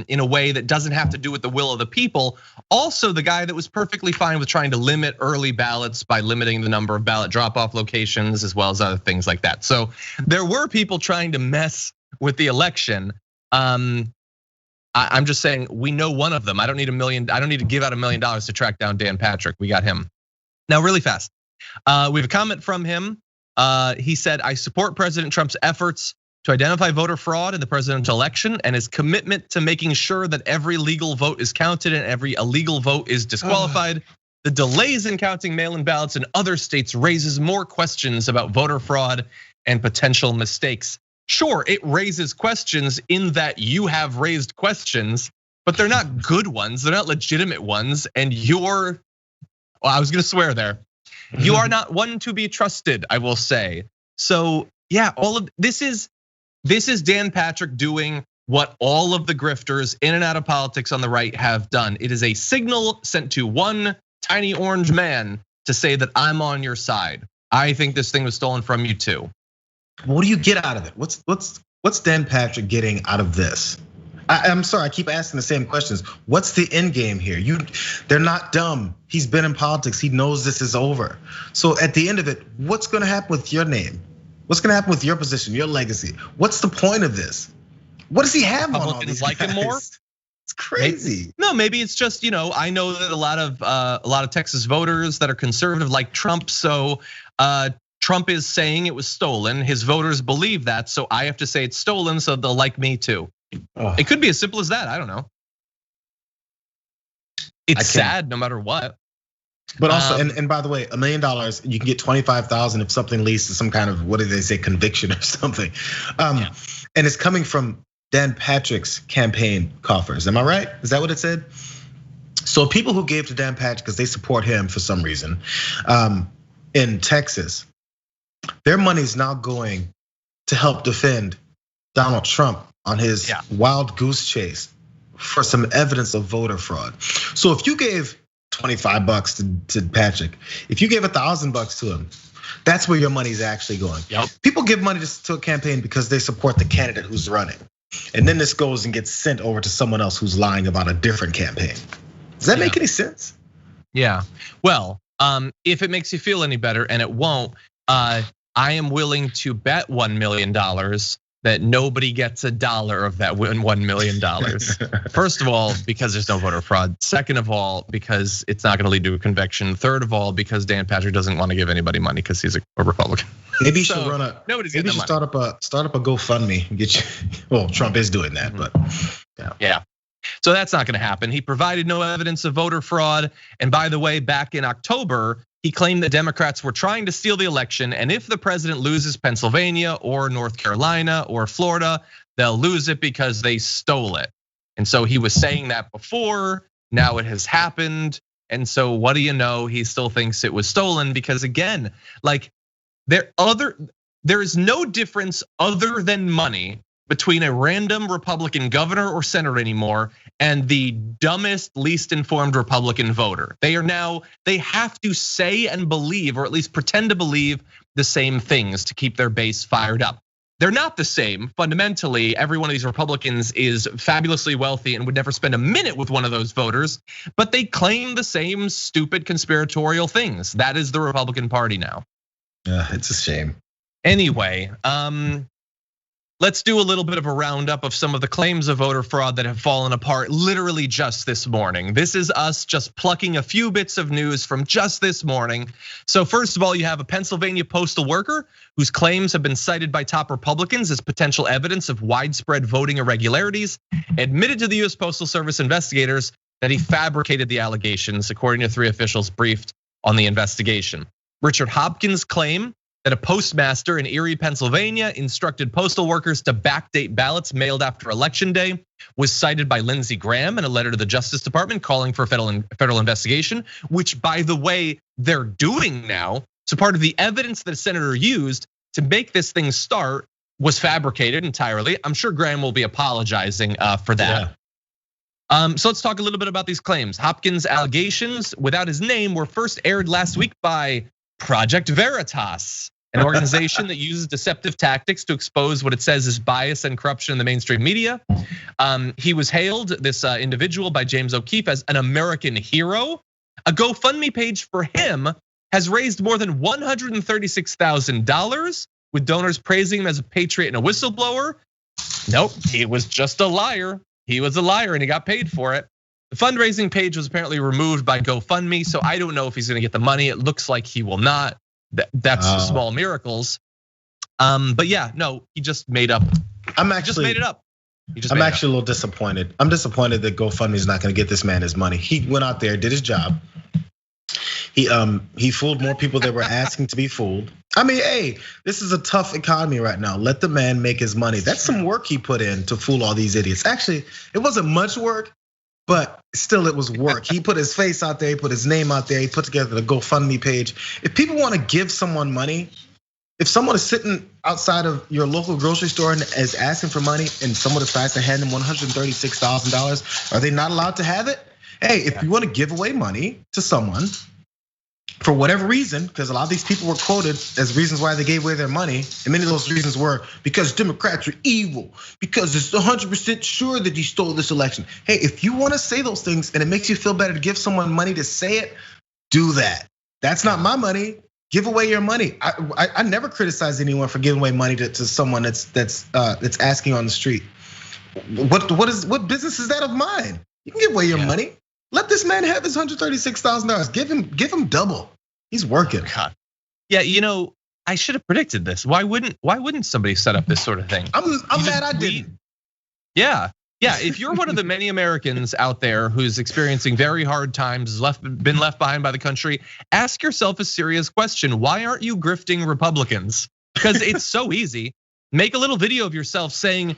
in a way that doesn't have to do with the will of the people. Also, the guy that was perfectly fine with trying to limit early ballots by limiting the number of ballot drop-off locations as well as other things like that. So there were people trying to mess with the election. I'm just saying we know one of them. I don't need to give out $1 million to track down Dan Patrick. We got him. Now, really fast. We have a comment from him. He said, I support President Trump's efforts to identify voter fraud in the presidential election and his commitment to making sure that every legal vote is counted and every illegal vote is disqualified. The delays in counting mail-in ballots in other states raises more questions about voter fraud and potential mistakes. Sure, it raises questions in that you have raised questions. but they're not good ones. They're not legitimate ones. And well, I was gonna swear there. You are not one to be trusted, I will say. So yeah, all of this is Dan Patrick doing what all of the grifters in and out of politics on the right have done. It is a signal sent to one tiny orange man to say that I'm on your side. I think this thing was stolen from you too. What do you get out of it? What's Dan Patrick getting out of this? I'm sorry, I keep asking the same questions. What's the end game here? They're not dumb. He's been in politics. He knows this is over. So at the end of it, what's gonna happen with your name? What's gonna happen with your position, your legacy? What's the point of this? What does he have on all these like guys? Him more? It's crazy. Maybe it's just, I know that a lot of Texas voters that are conservative like Trump. So Trump is saying it was stolen. His voters believe that, so I have to say it's stolen, so they'll like me too. It could be as simple as that. I don't know. It's sad no matter what. But also, and by the way, $1 million, you can get 25,000 if something leads to some kind of, what do they say, conviction or something. And it's coming from Dan Patrick's campaign coffers. Am I right? Is that what it said? So people who gave to Dan Patrick because they support him for some reason in Texas, their money's now going to help defend Donald Trump on his wild goose chase for some evidence of voter fraud. So if you gave $25 to Patrick, if you gave $1,000 to him, that's where your money's actually going. People give money to a campaign because they support the candidate who's running. And then this goes and gets sent over to someone else who's lying about a different campaign. Does that make any sense? Yeah, well, if it makes you feel any better, and it won't, I am willing to bet $1 million that nobody gets $1 of that $1 million. First of all, because there's no voter fraud. Second of all, because it's not gonna lead to a conviction. Third of all, because Dan Patrick doesn't wanna give anybody money because he's a Republican. Maybe you should start up a GoFundMe and get you. Well, Trump is doing that, but yeah. So that's not gonna happen. He provided no evidence of voter fraud. And by the way, back in October, he claimed that Democrats were trying to steal the election, and if the president loses Pennsylvania or North Carolina or Florida, they'll lose it because they stole it. And so he was saying that before, now it has happened. And so what do you know? He still thinks it was stolen because again, like there is no difference other than money between a random Republican governor or senator anymore and the dumbest, least informed Republican voter. They have to say and believe, or at least pretend to believe, the same things to keep their base fired up. They're not the same. Fundamentally, every one of these Republicans is fabulously wealthy and would never spend a minute with one of those voters, but they claim the same stupid conspiratorial things. That is the Republican Party now. Yeah, it's a shame. Anyway, let's do a little bit of a roundup of some of the claims of voter fraud that have fallen apart literally just this morning. This is us just plucking a few bits of news from just this morning. So first of all, you have a Pennsylvania postal worker whose claims have been cited by top Republicans as potential evidence of widespread voting irregularities, admitted to the US Postal Service investigators that he fabricated the allegations, according to 3 officials briefed on the investigation. Richard Hopkins' claim that a postmaster in Erie, Pennsylvania instructed postal workers to backdate ballots mailed after Election Day was cited by Lindsey Graham in a letter to the Justice Department calling for a federal investigation, which by the way, they're doing now. So part of the evidence that a senator used to make this thing start was fabricated entirely. I'm sure Graham will be apologizing for that. So let's talk a little bit about these claims. Hopkins' allegations without his name were first aired last week by Project Veritas, an organization that uses deceptive tactics to expose what it says is bias and corruption in the mainstream media. He was hailed, this individual, by James O'Keefe as an American hero. A GoFundMe page for him has raised more than $136,000, with donors praising him as a patriot and a whistleblower. Nope, he was just a liar. He was a liar and he got paid for it. The fundraising page was apparently removed by GoFundMe, so I don't know if he's gonna get the money. It looks like he will not. That's small miracles. But yeah, no, he just made up. I'm actually a little disappointed. I'm disappointed that GoFundMe is not gonna get this man his money. He went out there, did his job. He fooled more people that were asking to be fooled. I mean, hey, this is a tough economy right now. Let the man make his money. That's some work he put in to fool all these idiots. Actually, it wasn't much work. but still it was work. He put his face out there, he put his name out there, he put together the GoFundMe page. If people want to give someone money, if someone is sitting outside of your local grocery store and is asking for money and someone decides to hand them $136,000, are they not allowed to have it? Hey, if you want to give away money to someone for whatever reason, because a lot of these people were quoted as reasons why they gave away their money, and many of those reasons were because Democrats are evil, because it's 100% sure that you stole this election. Hey, if you want to say those things and it makes you feel better to give someone money to say it, do that. That's not my money. Give away your money. I never criticize anyone for giving away money to someone that's asking on the street. What business is that of mine? You can give away your money. Let this man have his $136,000. Give him double. He's working. God. Yeah, I should have predicted this. Why wouldn't somebody set up this sort of thing? I'm mad I didn't. Yeah. If you're one of the many Americans out there who's experiencing very hard times, been left behind by the country, ask yourself a serious question. Why aren't you grifting Republicans? Because it's so easy. Make a little video of yourself saying,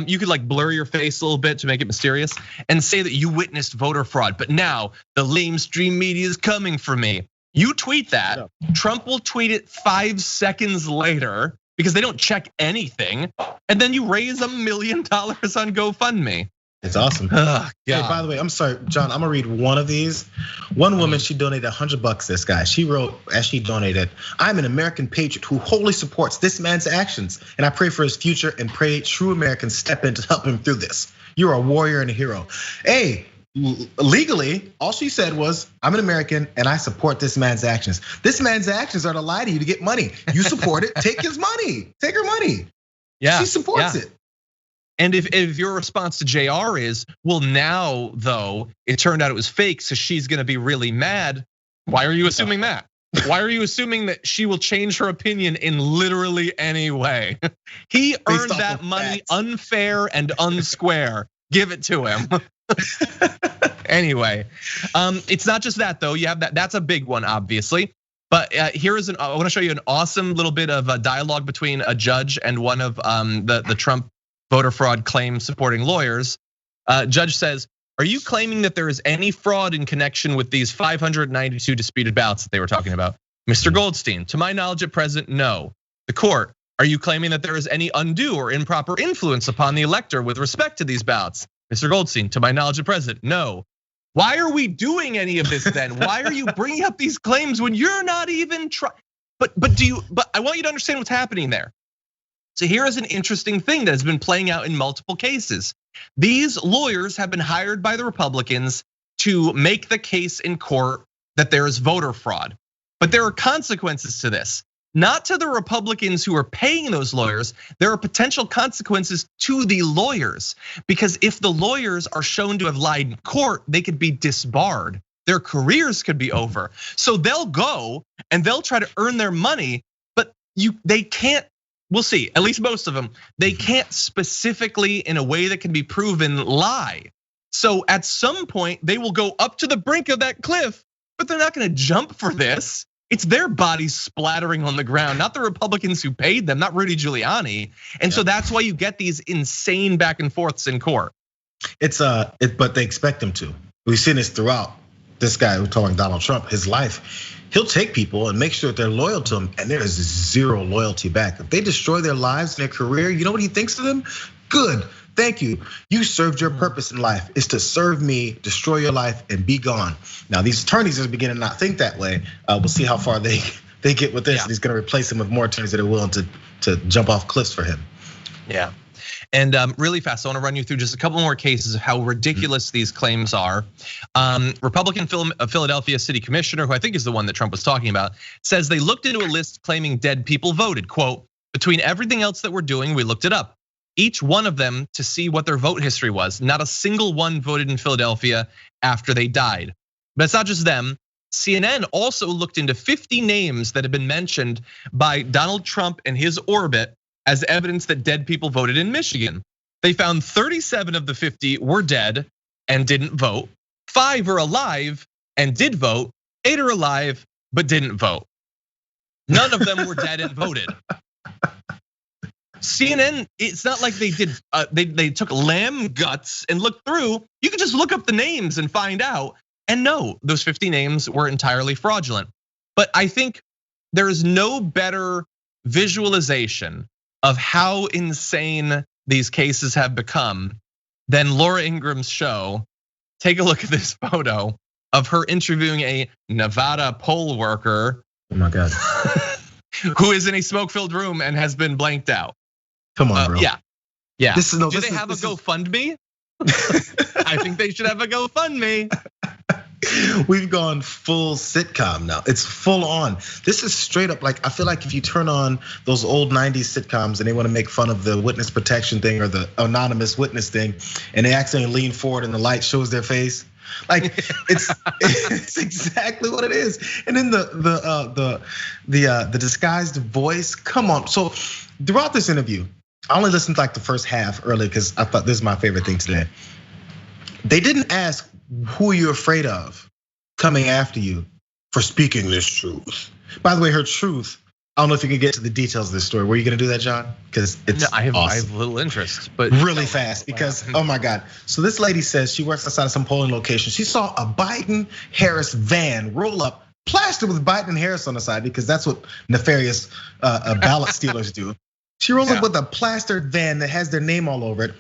you could like blur your face a little bit to make it mysterious and say that you witnessed voter fraud, but now the lamestream media is coming for me. You tweet that, Trump will tweet it 5 seconds later because they don't check anything, and then you raise $1 million on GoFundMe. It's awesome. Hey, by the way, I'm sorry, John, I'm gonna read one of these. One woman, she donated $100. This guy, she wrote as she donated, "I'm an American patriot who wholly supports this man's actions, and I pray for his future and pray true Americans step in to help him through this. You're a warrior and a hero." Hey, legally, all she said was, "I'm an American and I support this man's actions." This man's actions are to lie to you to get money. You support it, take his money, take her money. Yeah, she supports it. And if your response to Jayar is, well, now though, it turned out it was fake, so she's gonna be really mad. Why are you assuming that? Why are you assuming that she will change her opinion in literally any way? He earned that money unfair and unsquare. Give it to him. Anyway, it's not just that though. You have that's a big one, obviously. But I want to show you an awesome little bit of a dialogue between a judge and one of the Trump voter fraud claim supporting lawyers. Judge says, "Are you claiming that there is any fraud in connection with these 592 disputed ballots that they were talking about?" Mr. Goldstein, "To my knowledge at present, no." The court, "Are you claiming that there is any undue or improper influence upon the elector with respect to these ballots?" Mr. Goldstein, "To my knowledge at present, no." Why are we doing any of this then? Why are you bringing up these claims when you're not even trying? But I want you to understand what's happening there. So here is an interesting thing that has been playing out in multiple cases. These lawyers have been hired by the Republicans to make the case in court that there is voter fraud. But there are consequences to this. Not to the Republicans who are paying those lawyers, there are potential consequences to the lawyers. Because if the lawyers are shown to have lied in court, they could be disbarred. Their careers could be over. So they'll go and they'll try to earn their money, but they can't. We'll see, at least most of them, they can't specifically in a way that can be proven lie. So at some point they will go up to the brink of that cliff, but they're not gonna jump for this. It's their bodies splattering on the ground, not the Republicans who paid them, not Rudy Giuliani. And so that's why you get these insane back and forths in court. But they expect them to. We've seen this throughout. This guy who's calling Donald Trump, his life, he'll take people and make sure that they're loyal to him, and there is zero loyalty back. If they destroy their lives and their career, you know what he thinks of them? Good, thank you. You served your purpose in life, is to serve me, destroy your life, and be gone. Now these attorneys are beginning to not think that way. We'll see how far they get with this. And he's gonna replace him with more attorneys that are willing to jump off cliffs for him. Yeah. And really fast, I want to run you through just a couple more cases of how ridiculous these claims are. Republican Philadelphia City Commissioner, who I think is the one that Trump was talking about, says they looked into a list claiming dead people voted. Quote, "Between everything else that we're doing, we looked it up. Each one of them to see what their vote history was. Not a single one voted in Philadelphia after they died." But it's not just them. CNN also looked into 50 names that have been mentioned by Donald Trump and his orbit as evidence that dead people voted in Michigan. They found 37 of the 50 were dead and didn't vote. 5 are alive and did vote. 8 are alive but didn't vote. None of them were dead and voted. CNN, it's not like they did. They took lamb guts and looked through. You can just look up the names and find out. And no, those 50 names were entirely fraudulent. But I think there is no better visualization of how insane these cases have become than Laura Ingram's show. Take a look at this photo of her interviewing a Nevada poll worker. Oh my God. Who is in a smoke-filled room and has been blanked out. Come on, bro. Yeah. Do they have a is GoFundMe? I think they should have a GoFundMe. We've gone full sitcom now. It's full on. This is straight up like, I feel like if you turn on those old 90s sitcoms and they want to make fun of the witness protection thing or the anonymous witness thing, and they accidentally lean forward and the light shows their face. Like it's exactly what it is. And then the disguised voice. Come on. So throughout this interview, I only listened to like the first half early because I thought this is my favorite thing today. They didn't ask who you're afraid of coming after you for speaking this truth. By the way, her truth, I don't know if you can get to the details of this story. Were you gonna do that, John? Because it's awesome. I have little interest, but really fast because oh my God. So this lady says she works outside of some polling location. She saw a Biden-Harris van roll up, plastered with Biden and Harris on the side because that's what nefarious ballot stealers do. She rolls up with a plastered van that has their name all over it.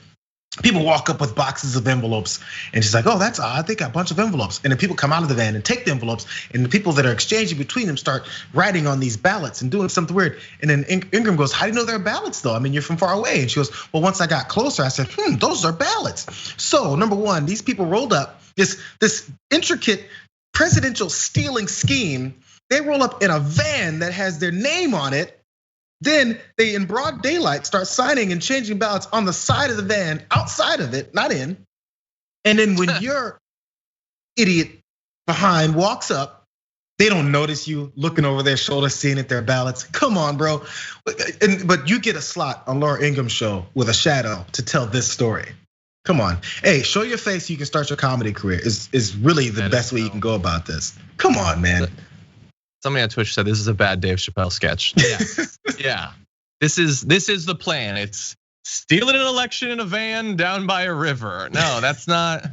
People walk up with boxes of envelopes and she's like, oh, that's odd. They got a bunch of envelopes. And then people come out of the van and take the envelopes. And the people that are exchanging between them start writing on these ballots and doing something weird. And then Ingram goes, how do you know they're ballots though? I mean, you're from far away. And she goes, well, once I got closer, I said, those are ballots. So number one, these people rolled up this intricate presidential stealing scheme. They roll up in a van that has their name on it. Then they, in broad daylight, start signing and changing ballots on the side of the van, outside of it, not in. And then when your idiot behind walks up, they don't notice you looking over their shoulder, seeing at their ballots. Come on, bro. But you get a slot on Laura Ingram's show with a shadow to tell this story. Come on. Hey, show your face so you can start your comedy career is really the best way you can go about this. Come on, man. Somebody on Twitch said this is a bad Dave Chappelle sketch. Yeah. This is the plan. It's stealing an election in a van down by a river. No, that's not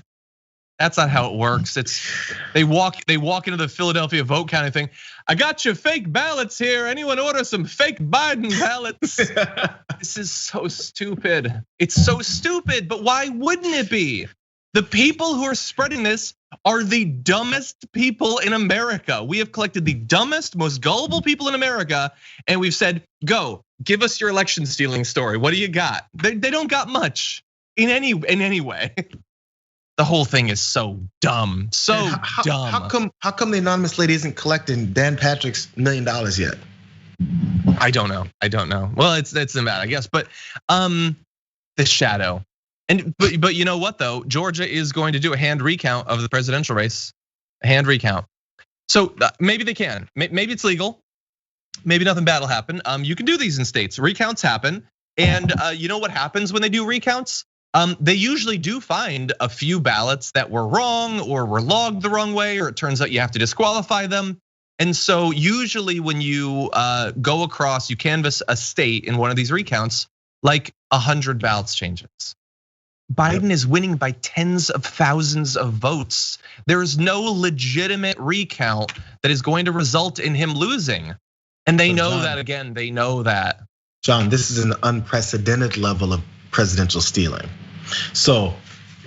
how it works. It's they walk into the Philadelphia vote counting thing. I got you fake ballots here. Anyone order some fake Biden ballots? This is so stupid. It's so stupid, but why wouldn't it be? The people who are spreading this are the dumbest people in America. We have collected the dumbest, most gullible people in America, and we've said, go, give us your election stealing story. What do you got? They don't got much in any way. The whole thing is so dumb, dumb. How come the anonymous lady isn't collecting Dan Patrick's $1 million yet? I don't know. Well, it's bad, I guess. But the shadow. But you know what though? Georgia is going to do a hand recount of the presidential race, a hand recount. So maybe they can. Maybe it's legal. Maybe nothing bad will happen. You can do these in states. Recounts happen, and you know what happens when they do recounts? They usually do find a few ballots that were wrong or were logged the wrong way, or it turns out you have to disqualify them. And so usually when you go across, you canvass a state in one of these recounts, like 100 ballots changes. Biden is winning by tens of thousands of votes. There is no legitimate recount that is going to result in him losing. And they know that, again, they know that. John, this is an unprecedented level of presidential stealing. So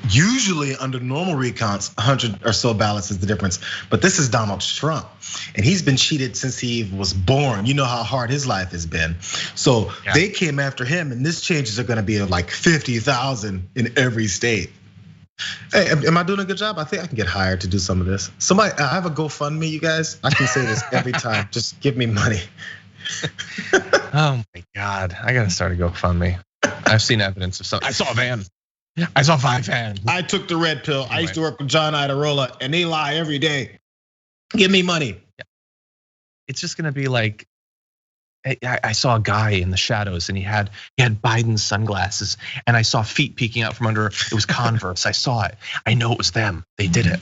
usually under normal recounts, 100 or so ballots is the difference. But this is Donald Trump, and he's been cheated since he was born. You know how hard his life has been. So they came after him, and this changes are gonna be like 50,000 in every state. Hey, am I doing a good job? I think I can get hired to do some of this. Somebody, I have a GoFundMe, you guys. I can say this every time. Just give me money. Oh my God, I gotta start a GoFundMe. I've seen evidence of something. I saw a van. I saw 5 vans. I took the red pill. I used to work with John Iadarola, and they lie every day. Give me money. It's just gonna be like, I saw a guy in the shadows, and he had Biden's sunglasses, and I saw feet peeking out from under. It was Converse. I saw it. I know it was them. They did it.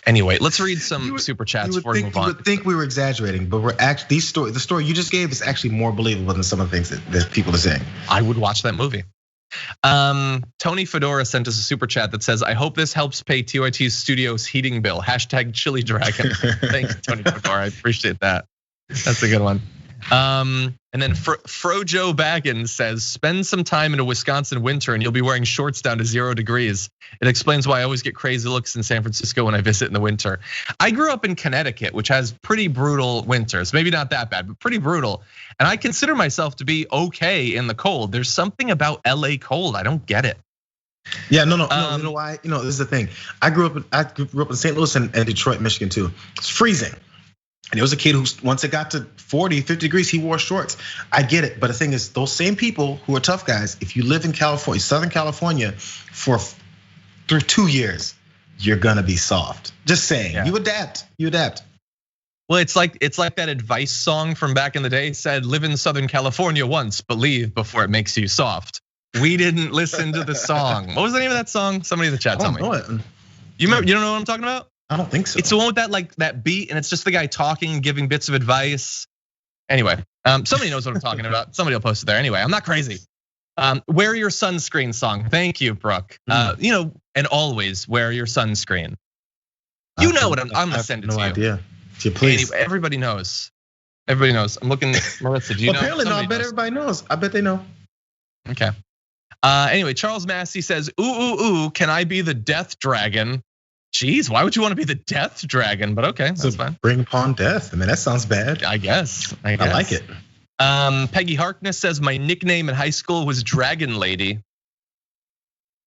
Anyway, let's read some super chats before we move on. You would think we were exaggerating, but we're actually the story you just gave is actually more believable than some of the things that people are saying. I would watch that movie. Tony Fedora sent us a super chat that says, I hope this helps pay TYT Studios heating bill. # Chili Dragon. Thanks, Tony Fedora. I appreciate that. That's a good one. And then Frojo Baggins says, spend some time in a Wisconsin winter and you'll be wearing shorts down to 0 degrees. It explains why I always get crazy looks in San Francisco when I visit in the winter. I grew up in Connecticut, which has pretty brutal winters. Maybe not that bad, but pretty brutal. And I consider myself to be okay in the cold. There's something about LA cold. I don't get it. Yeah, no. You know why? This is the thing. I grew up in St. Louis and Detroit, Michigan too. It's freezing. And there was a kid who, once it got to 40, 50 degrees, he wore shorts. I get it, but the thing is, those same people who are tough guys, if you live in California, Southern California, through 2 years, you're gonna be soft. Just saying, yeah. You adapt. Well, it's like that advice song from back in the day said, live in Southern California once, but leave before it makes you soft. We didn't listen to the song. What was the name of that song? Somebody in the chat tell me. You don't know what I'm talking about? I don't think so. It's the one with that beat, and it's just the guy talking, giving bits of advice. Anyway, somebody knows what I'm talking about. Somebody will post it there. Anyway, I'm not crazy. Wear your sunscreen song. Thank you, Brooke. And always wear your sunscreen. You know what I'm gonna send it to you. No idea. Please. Anyway, everybody knows. I'm looking, Marissa. Do you know? Apparently, no. I bet everybody knows. I bet they know. Okay. Anyway, Charles Massey says, ooh, can I be the death dragon? Jeez, why would you want to be the death dragon? But okay, that's fine. Bring upon death. I mean, that sounds bad. I guess. I like it. Peggy Harkness says my nickname in high school was Dragon Lady.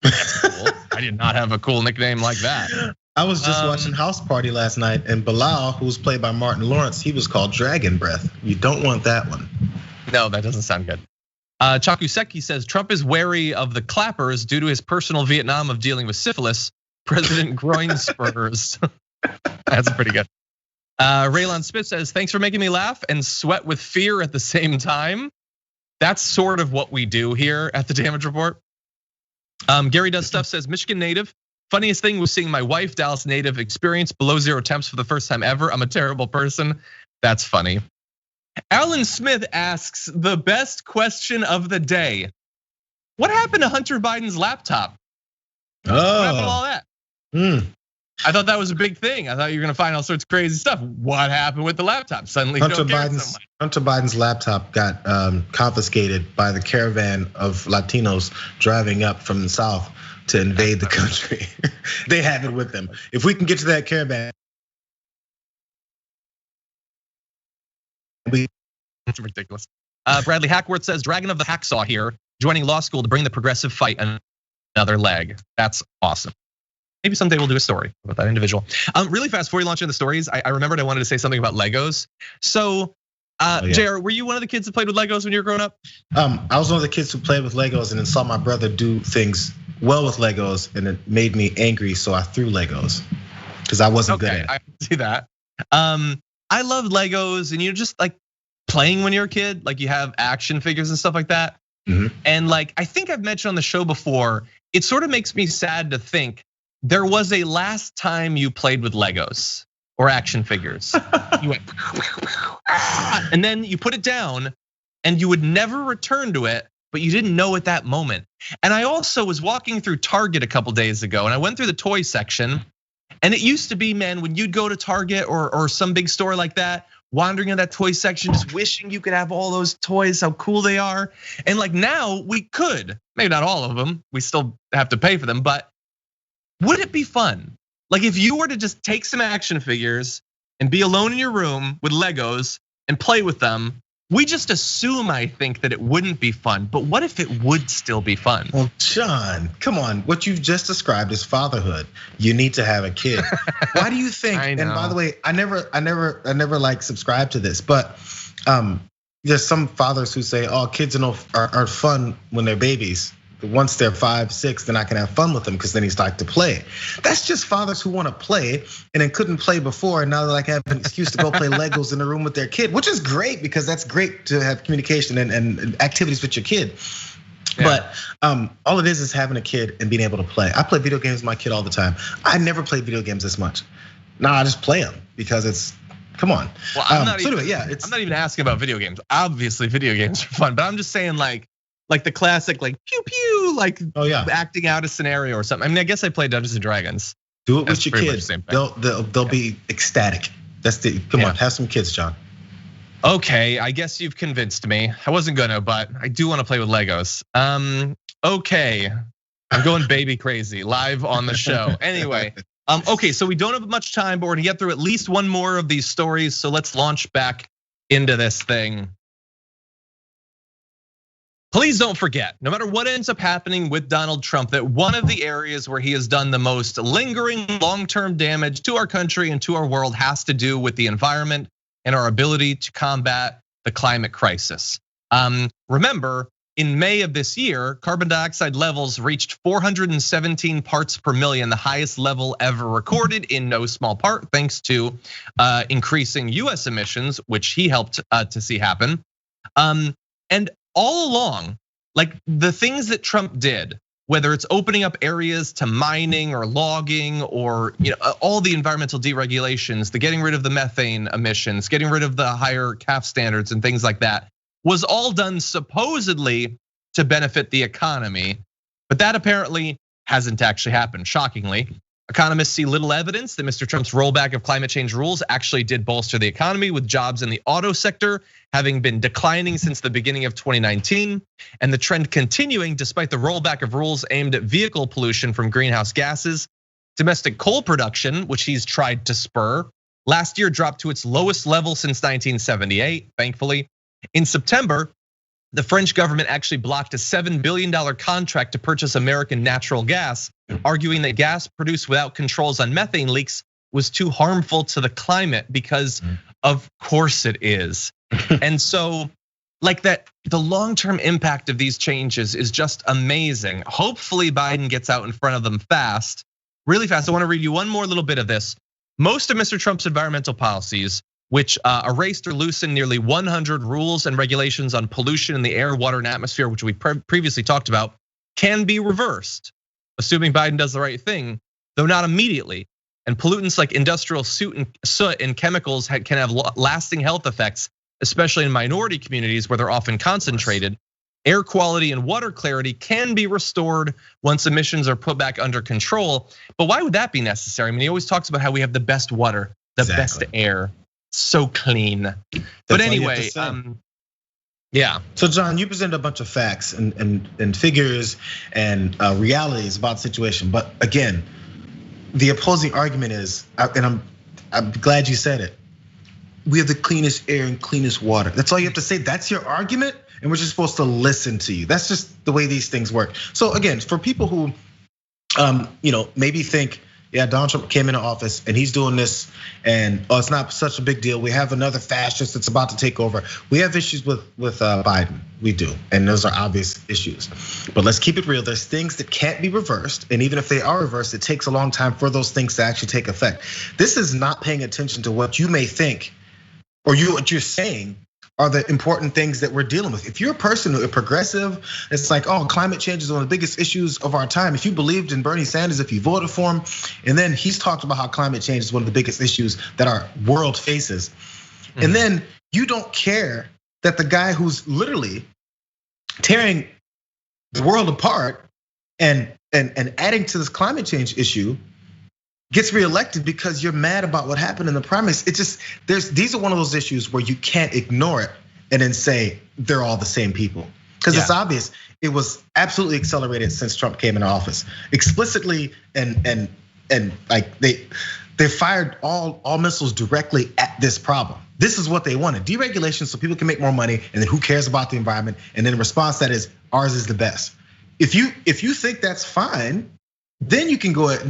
That's cool. I did not have a cool nickname like that. I was just watching House Party last night, and Bilal, who was played by Martin Lawrence, he was called Dragon Breath. You don't want that one. No, that doesn't sound good. Chakuseki says Trump is wary of the clappers due to his personal Vietnam of dealing with syphilis. President Groin Spurs. That's pretty good. Raylon Smith says, thanks for making me laugh and sweat with fear at the same time. That's sort of what we do here at the Damage Report. Gary Does Stuff says, Michigan native. Funniest thing was seeing my wife, Dallas native, experience below 0 temps for the first time ever. I'm a terrible person. That's funny. Alan Smith asks the best question of the day. What happened to Hunter Biden's laptop? What happened to all that? I thought that was a big thing. I thought you were gonna find all sorts of crazy stuff. What happened with the laptop? Suddenly, Hunter Biden's laptop got confiscated by the caravan of Latinos driving up from the South to invade the country. They have it with them. If we can get to that caravan, it's ridiculous. Bradley Hackworth says, Dragon of the Hacksaw here, joining law school to bring the progressive fight another leg. That's awesome. Maybe someday we'll do a story about that individual. Really fast before we launch into the stories, I remembered I wanted to say something about Legos. So, Jayar, were you one of the kids that played with Legos when you were growing up? I was one of the kids who played with Legos and then saw my brother do things well with Legos, and it made me angry, so I threw Legos because I wasn't good at it. I see that. I loved Legos, and just like playing when you're a kid, like you have action figures and stuff like that. And like I think I've mentioned on the show before, it sort of makes me sad to think there was a last time you played with Legos or action figures. You went, and then you put it down and you would never return to it, but you didn't know at that moment. And I also was walking through Target a couple days ago and I went through the toy section, and it used to be, man, when you'd go to Target or some big store like that, wandering in that toy section, just wishing you could have all those toys, how cool they are. And like now we could, maybe not all of them, we still have to pay for them, but would it be fun? Like if you were to just take some action figures and be alone in your room with Legos and play with them, we just assume, I think, that it wouldn't be fun. But what if it would still be fun? Well, John, come on. What you've just described is fatherhood. You need to have a kid. Why do you think? And by the way, I never like subscribe to this, but there's some fathers who say, "Oh, kids are fun when they're babies. Once they're 5, 6, then I can have fun with them because then he's like to play." That's just fathers who want to play and then couldn't play before, and now they like have an excuse to go play Legos in the room with their kid, which is great because that's great to have communication and activities with your kid. But all it is having a kid and being able to play. I play video games with my kid all the time. I never played video games this much. Now I just play them because it's, come on. Well, I'm not even asking about video games. Obviously, video games are fun, but I'm just saying like the classic like pew pew, like acting out a scenario or something. I mean, I guess I play Dungeons and Dragons. Do it with your kids. They'll be ecstatic. Come on, have some kids, John. Okay, I guess you've convinced me. I wasn't gonna, but I do want to play with Legos. Okay, I'm going baby crazy live on the show. Anyway, okay, so we don't have much time, but we're gonna get through at least one more of these stories. So let's launch back into this thing. Please don't forget, no matter what ends up happening with Donald Trump, that one of the areas where he has done the most lingering long-term damage to our country and to our world has to do with the environment and our ability to combat the climate crisis. Remember, in May of this year, carbon dioxide levels reached 417 parts per million, the highest level ever recorded in no small part, thanks to increasing US emissions, which he helped to see happen. And all along, like the things that Trump did, whether it's opening up areas to mining or logging or all the environmental deregulations, the getting rid of the methane emissions, getting rid of the higher CAF standards and things like that, was all done supposedly to benefit the economy. But that apparently hasn't actually happened, shockingly. Economists see little evidence that Mr. Trump's rollback of climate change rules actually did bolster the economy, with jobs in the auto sector having been declining since the beginning of 2019, and the trend continuing despite the rollback of rules aimed at vehicle pollution from greenhouse gases. Domestic coal production, which he's tried to spur, last year dropped to its lowest level since 1978, thankfully. In September, the French government actually blocked a $7 billion contract to purchase American natural gas, arguing that gas produced without controls on methane leaks was too harmful to the climate, because of course it is. And so like that, the long-term impact of these changes is just amazing. Hopefully Biden gets out in front of them fast, really fast. I wanna read you one more little bit of this. Most of Mr. Trump's environmental policies, which erased or loosened nearly 100 rules and regulations on pollution in the air, water, and atmosphere, which we previously talked about, can be reversed, assuming Biden does the right thing, though not immediately. And pollutants like industrial soot and chemicals can have lasting health effects, especially in minority communities where they're often concentrated. Air quality and water clarity can be restored once emissions are put back under control. But why would that be necessary? I mean, he always talks about how we have the best water, the best air. So clean. But anyway, yeah. So John, you presented a bunch of facts and figures and realities about the situation. But again, the opposing argument is, and I'm glad you said it, we have the cleanest air and cleanest water. That's all you have to say. That's your argument, and we're just supposed to listen to you. That's just the way these things work. So again, for people who maybe think, yeah, Donald Trump came into office and he's doing this, and it's not such a big deal. We have another fascist that's about to take over. We have issues with Biden, we do, and those are obvious issues. But let's keep it real. There's things that can't be reversed, and even if they are reversed, it takes a long time for those things to actually take effect. This is not paying attention to what you may think, or what you're saying are the important things that we're dealing with. If you're a person, a progressive, it's like, oh, climate change is one of the biggest issues of our time. If you believed in Bernie Sanders, if you voted for him, and then he's talked about how climate change is one of the biggest issues that our world faces. And then you don't care that the guy who's literally tearing the world apart and adding to this climate change issue gets reelected because you're mad about what happened in the primaries. It's just, these are one of those issues where you can't ignore it and then say they're all the same people. Because it's obvious, it was absolutely accelerated since Trump came into office. Explicitly and like they fired all missiles directly at this problem. This is what they wanted, deregulation so people can make more money, and then who cares about the environment? And then the response that is, ours is the best. If you think that's fine, then you can go ahead,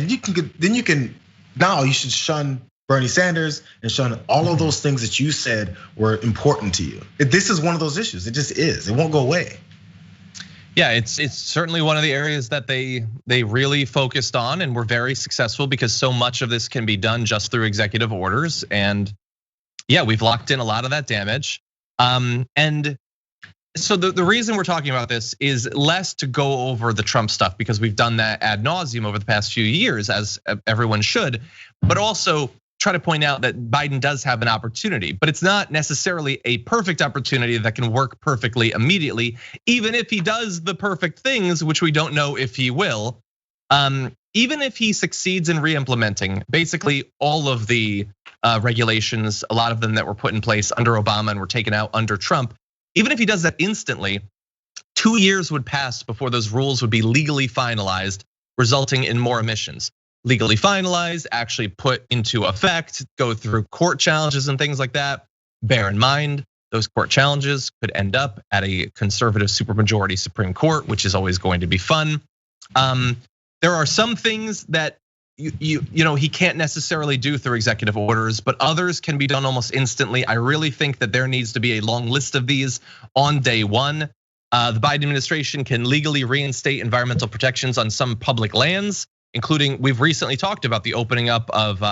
now you should shun Bernie Sanders and shun all of those things that you said were important to you. This is one of those issues, it just is, it won't go away. Yeah, it's certainly one of the areas that they really focused on and were very successful, because so much of this can be done just through executive orders. And yeah, we've locked in a lot of that damage. And So the reason we're talking about this is less to go over the Trump stuff, because we've done that ad nauseum over the past few years, as everyone should, but also try to point out that Biden does have an opportunity, but it's not necessarily a perfect opportunity that can work perfectly immediately, even if he does the perfect things, which we don't know if he will. Even if he succeeds in re-implementing basically all of the regulations, a lot of them that were put in place under Obama and were taken out under Trump, even if he does that instantly, 2 years would pass before those rules would be legally finalized, resulting in more emissions. Legally finalized, actually put into effect, go through court challenges and things like that. Bear in mind, those court challenges could end up at a conservative supermajority Supreme Court, which is always going to be fun. There are some things that he can't necessarily do through executive orders, but others can be done almost instantly. I really think that there needs to be a long list of these on day one. The Biden administration can legally reinstate environmental protections on some public lands, including, we've recently talked about the opening up of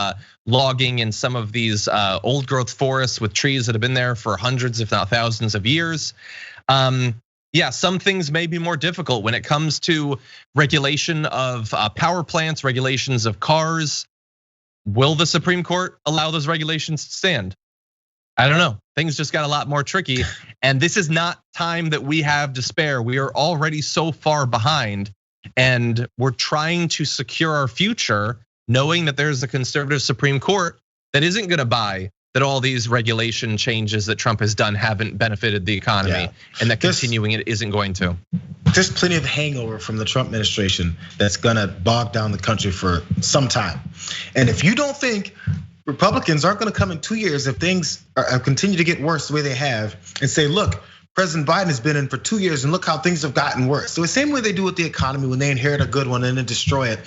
logging in some of these old growth forests with trees that have been there for hundreds, if not thousands of years. Yeah, some things may be more difficult when it comes to regulation of power plants, regulations of cars. Will the Supreme Court allow those regulations to stand? I don't know. Things just got a lot more tricky, and this is not time that we have to spare. We are already so far behind, and we're trying to secure our future, knowing that there's a conservative Supreme Court that isn't gonna buy that all these regulation changes that Trump has done haven't benefited the economy, and that continuing it isn't going to. There's plenty of hangover from the Trump administration that's gonna bog down the country for some time. And if you don't think Republicans aren't gonna come in 2 years if things continue to get worse the way they have, and say, look, President Biden has been in for 2 years and look how things have gotten worse. So the same way they do with the economy when they inherit a good one and then destroy it,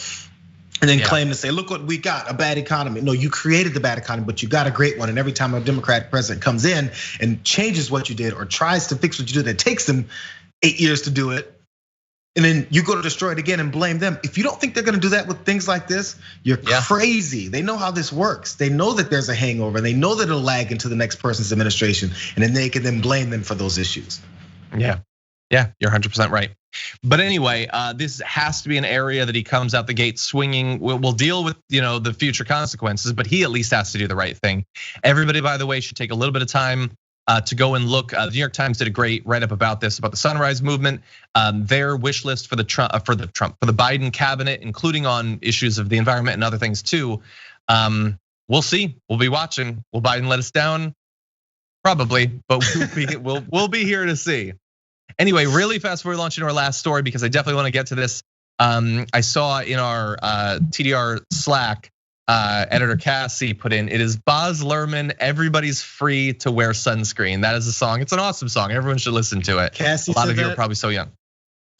and then claim to say, look what we got, a bad economy. No, you created the bad economy, but you got a great one. And every time a Democratic president comes in and changes what you did or tries to fix what you did, it takes them 8 years to do it. And then you go to destroy it again and blame them. If you don't think they're gonna do that with things like this, you're crazy. They know how this works. They know that there's a hangover, and they know that it'll lag into the next person's administration, and then they can then blame them for those issues. Yeah, you're 100% right. But anyway, this has to be an area that he comes out the gate swinging. We'll deal with the future consequences, but he at least has to do the right thing. Everybody, by the way, should take a little bit of time to go and look. The New York Times did a great write-up about this, about the Sunrise Movement, their wish list for the Biden cabinet, including on issues of the environment and other things too. We'll see. We'll be watching. Will Biden let us down? Probably, but we'll be here to see. Anyway, really fast before we launch into our last story, because I definitely want to get to this. I saw in our TDR Slack, editor Cassie put in, it is Baz Luhrmann, everybody's free to wear sunscreen. That is a song. It's an awesome song. Everyone should listen to it. Cassie, a lot of you are probably so young.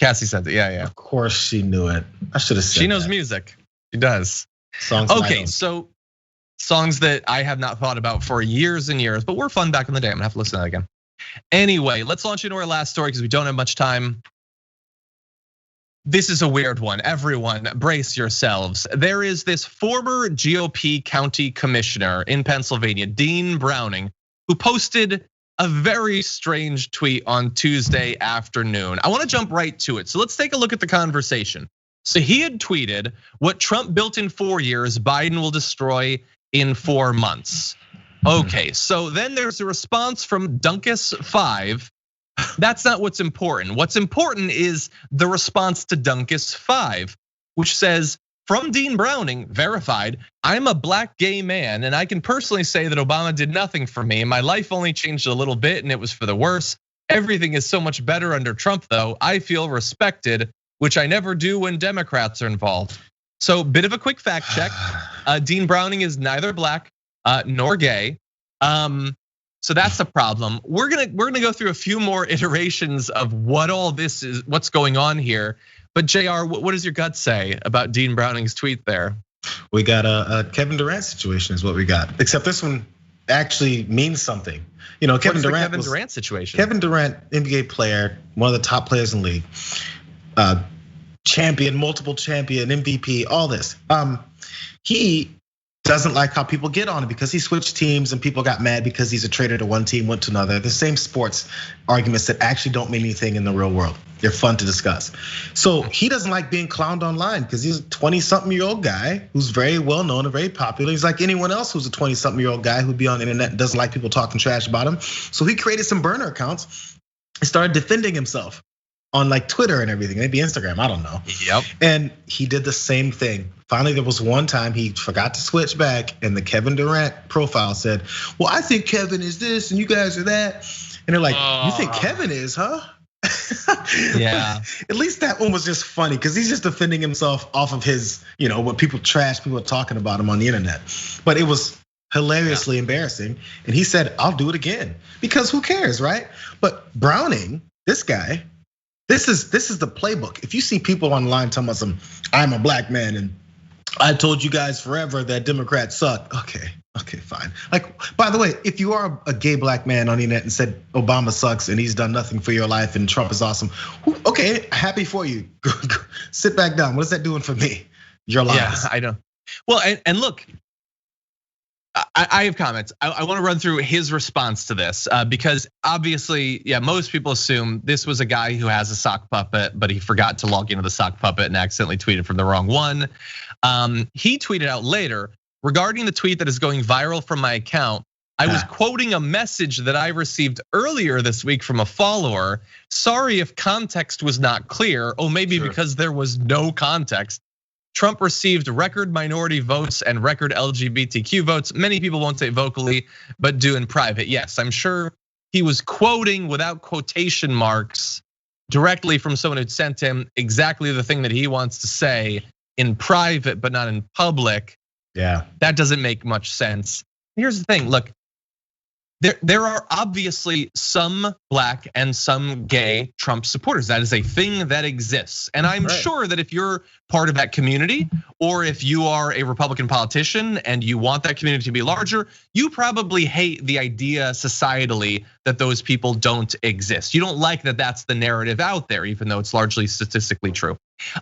Cassie said that, yeah. Of course she knew it. I should have said She knows music, she does. Okay, so songs that I have not thought about for years and years, but were fun back in the day. I'm gonna have to listen to that again. Anyway, let's launch into our last story because we don't have much time. This is a weird one. Everyone, brace yourselves. There is this former GOP county commissioner in Pennsylvania, Dean Browning, who posted a very strange tweet on Tuesday afternoon. I want to jump right to it. So let's take a look at the conversation. So he had tweeted, what Trump built in 4 years, Biden will destroy in 4 months. Okay, so then there's a response from Dunkus5. That's not what's important. What's important is the response to Dunkus5, which says, from Dean Browning, verified, I'm a black gay man and I can personally say that Obama did nothing for me. My life only changed a little bit and it was for the worse. Everything is so much better under Trump though. I feel respected, which I never do when Democrats are involved. So bit of a quick fact check. Dean Browning is neither black nor gay. So that's a problem. We're gonna go through a few more iterations of what all this is, what's going on here. But Jayar, what does your gut say about Dean Browning's tweet there? We got a Kevin Durant situation is what we got. Except this one actually means something. Kevin Durant situation. Kevin Durant, NBA player, one of the top players in the league, champion, multiple champion, MVP, all this. He doesn't like how people get on it because he switched teams and people got mad because he's a traitor to one team, went to another. The same sports arguments that actually don't mean anything in the real world. They're fun to discuss. So he doesn't like being clowned online because he's a 20-something-year-old guy who's very well known and very popular. He's like anyone else who's a 20-something-year-old guy who'd be on the internet and doesn't like people talking trash about him. So he created some burner accounts and started defending himself on like Twitter and everything, maybe Instagram, I don't know. Yep. And he did the same thing. Finally, there was one time he forgot to switch back and the Kevin Durant profile said, well, I think Kevin is this and you guys are that. And they're like, you think Kevin is, huh? Yeah. At least that one was just funny because he's just defending himself off of his, what people are talking about him on the internet. But it was hilariously embarrassing. And he said, I'll do it again because who cares, right? But Browning, this guy, this is the playbook. If you see people online telling us, I'm a black man and I told you guys forever that Democrats suck. Okay, fine. Like, by the way, if you are a gay black man on the internet and said Obama sucks and he's done nothing for your life and Trump is awesome, okay, happy for you. Sit back down. What is that doing for me? Your lies. Yeah, I know. Well, and look, I have comments. I want to run through his response to this because obviously, yeah, most people assume this was a guy who has a sock puppet, but he forgot to log into the sock puppet and accidentally tweeted from the wrong one. He tweeted out later, regarding the tweet that is going viral from my account, I was quoting a message that I received earlier this week from a follower. Sorry if context was not clear. Oh, maybe because there was no context. Trump received record minority votes and record LGBTQ votes. Many people won't say vocally, but do in private. Yes, I'm sure he was quoting without quotation marks directly from someone who'd sent him exactly the thing that he wants to say in private, but not in public. Yeah. That doesn't make much sense. Here's the thing, look, there are obviously some black and some gay Trump supporters. That is a thing that exists. And I'm sure that if you're part of that community, or if you are a Republican politician and you want that community to be larger, you probably hate the idea societally that those people don't exist. You don't like that that's the narrative out there, even though it's largely statistically true.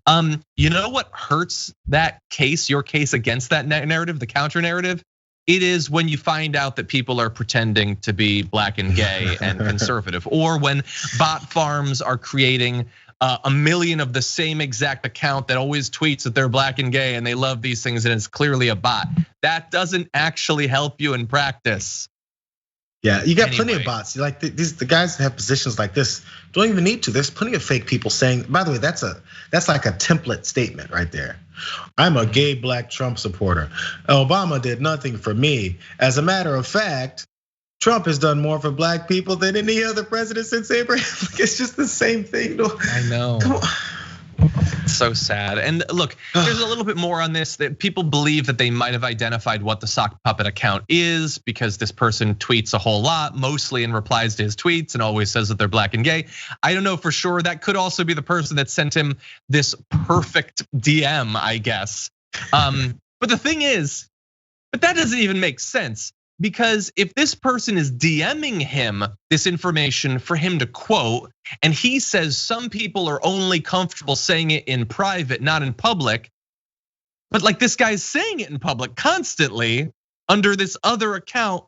You know what hurts that case, your case against that narrative, the counter narrative? It is when you find out that people are pretending to be black and gay and conservative, or when bot farms are creating a million of the same exact account that always tweets that they're black and gay and they love these things and it's clearly a bot. That doesn't actually help you in practice. Yeah, you got plenty of bots. Like the guys that have positions like this don't even need to. There's plenty of fake people saying, by the way, that's like a template statement right there. I'm a gay black Trump supporter. Obama did nothing for me. As a matter of fact, Trump has done more for black people than any other president since Abraham. It's just the same thing. I know. Come on. So sad. And look, there's a little bit more on this that people believe that they might have identified what the sock puppet account is because this person tweets a whole lot, mostly in replies to his tweets and always says that they're black and gay. I don't know for sure. That could also be the person that sent him this perfect DM, I guess. But the thing is, but that doesn't even make sense. Because if this person is DMing him this information for him to quote, and he says some people are only comfortable saying it in private, not in public, but like this guy's saying it in public constantly under this other account,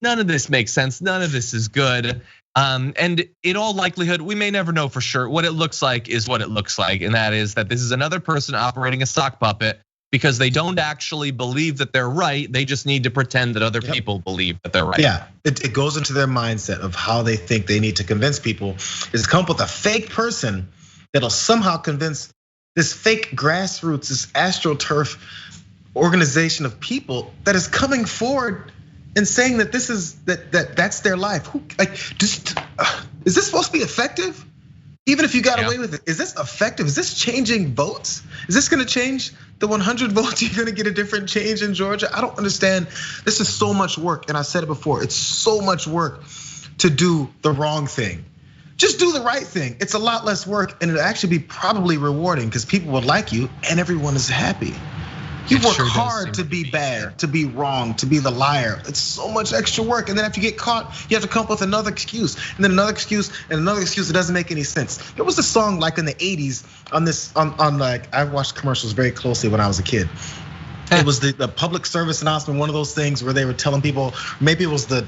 none of this makes sense. None of this is good. And in all likelihood, we may never know for sure. What it looks like is what it looks like, and that is that this is another person operating a sock puppet because they don't actually believe that they're right. They just need to pretend that other people believe that they're right. Yeah, it goes into their mindset of how they think they need to convince people is to come up with a fake person that'll somehow convince this fake grassroots, this astroturf organization of people that is coming forward and saying that this is that's their life. Is this supposed to be effective? Even if you got away with it, is this effective? Is this changing votes? Is this gonna change the 100 votes? You're gonna get a different change in Georgia? I don't understand. This is so much work, and I said it before, it's so much work to do the wrong thing. Just do the right thing. It's a lot less work, and it'll actually be probably rewarding because people will like you and everyone is happy. You work hard to be bad, to be wrong, to be the liar. It's so much extra work. And then if you get caught, you have to come up with another excuse, and then another excuse, and another excuse that doesn't make any sense. There was a song like in the 80s on like, I watched commercials very closely when I was a kid. It was the public service announcement, one of those things where they were telling people, maybe it was the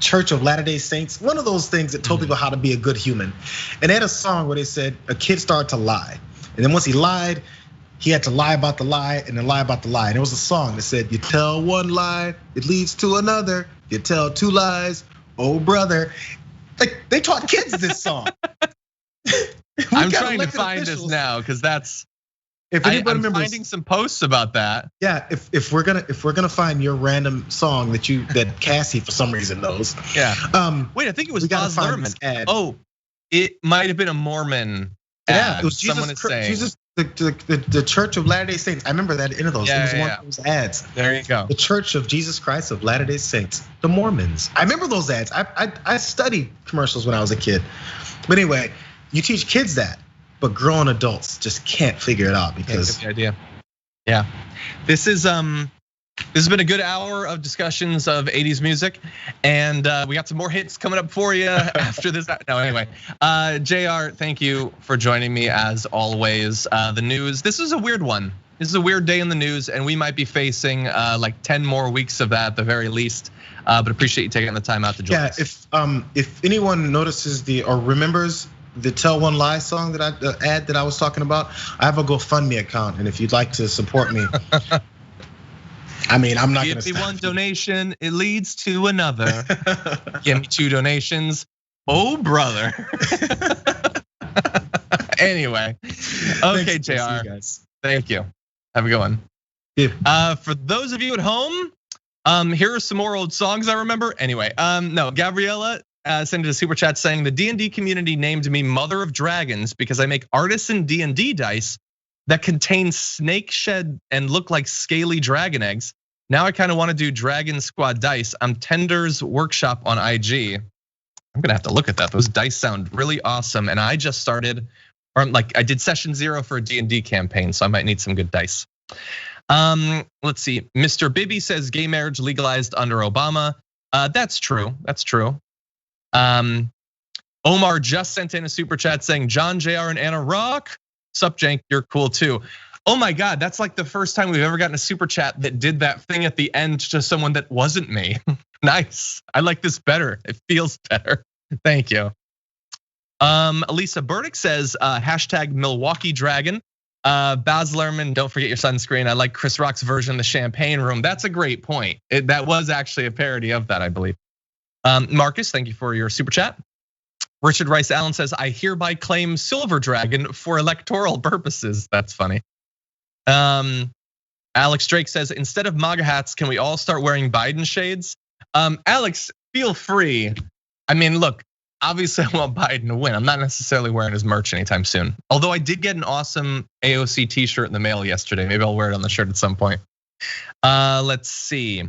Church of Latter-day Saints, one of those things that told people how to be a good human. And they had a song where they said a kid started to lie. And then once he lied, he had to lie about the lie and then lie about the lie. And it was a song that said, you tell one lie, it leads to another. You tell two lies, oh brother. Like they taught kids this song. I'm trying to find this now because that's. If anybody remembers, finding some posts about that. Yeah, if we're gonna find your random song that Cassie for some reason knows. Yeah. Wait, I think it was Baz Luhrmann. Oh, it might have been a Mormon. Yeah, it was Jesus. The Church of Latter-day Saints. I remember that in those. It was one of those ads. There you go. The Church of Jesus Christ of Latter-day Saints, the Mormons. I remember those ads. I studied commercials when I was a kid. But anyway, you teach kids that. But grown adults just can't figure it out because the idea. Yeah, this has been a good hour of discussions of 80s music, and we got some more hits coming up for you after this. No, anyway, Jayar, thank you for joining me as always. The news. This is a weird one. This is a weird day in the news, and we might be facing like 10 more weeks of that at the very least. But appreciate you taking the time out to join us. If anyone notices or remembers the Tell One Lie song ad that I was talking about, I have a GoFundMe account, and if you'd like to support me, I mean, I'm not gonna give me one donation, it leads to another. Give me 2 donations, oh brother. Anyway, okay, Jayar. Thank you. Have a good one. Yeah. For those of you at home, here are some more old songs I remember. Anyway, no, Gabriella sent a super chat saying the D&D community named me Mother of Dragons because I make artisan D&D dice that contain snake shed and look like scaly dragon eggs. Now I kind of want to do Dragon Squad dice. I'm Tender's Workshop on IG. I'm gonna have to look at that. Those dice sound really awesome. And I just started, or like I did session 0 for a D&D campaign, so I might need some good dice. Let's see. Mr. Bibby says gay marriage legalized under Obama. That's true. That's true. Omar just sent in a super chat saying John, Jayar, and Anna rock. Sup, Jank, you're cool too. Oh my God, that's like the first time we've ever gotten a super chat that did that thing at the end to someone that wasn't me. Nice. I like this better. It feels better. Thank you. Elisa Burdick says hashtag Milwaukee Dragon. Baz Luhrmann, don't forget your sunscreen. I like Chris Rock's version of the Champagne Room. That's a great point. That was actually a parody of that, I believe. Marcus, thank you for your super chat. Richard Rice Allen says, I hereby claim Silver Dragon for electoral purposes. That's funny. Alex Drake says, instead of MAGA hats, can we all start wearing Biden shades? Alex, feel free. I mean, look, obviously I want Biden to win. I'm not necessarily wearing his merch anytime soon. Although I did get an awesome AOC t-shirt in the mail yesterday. Maybe I'll wear it on the shirt at some point. Let's see.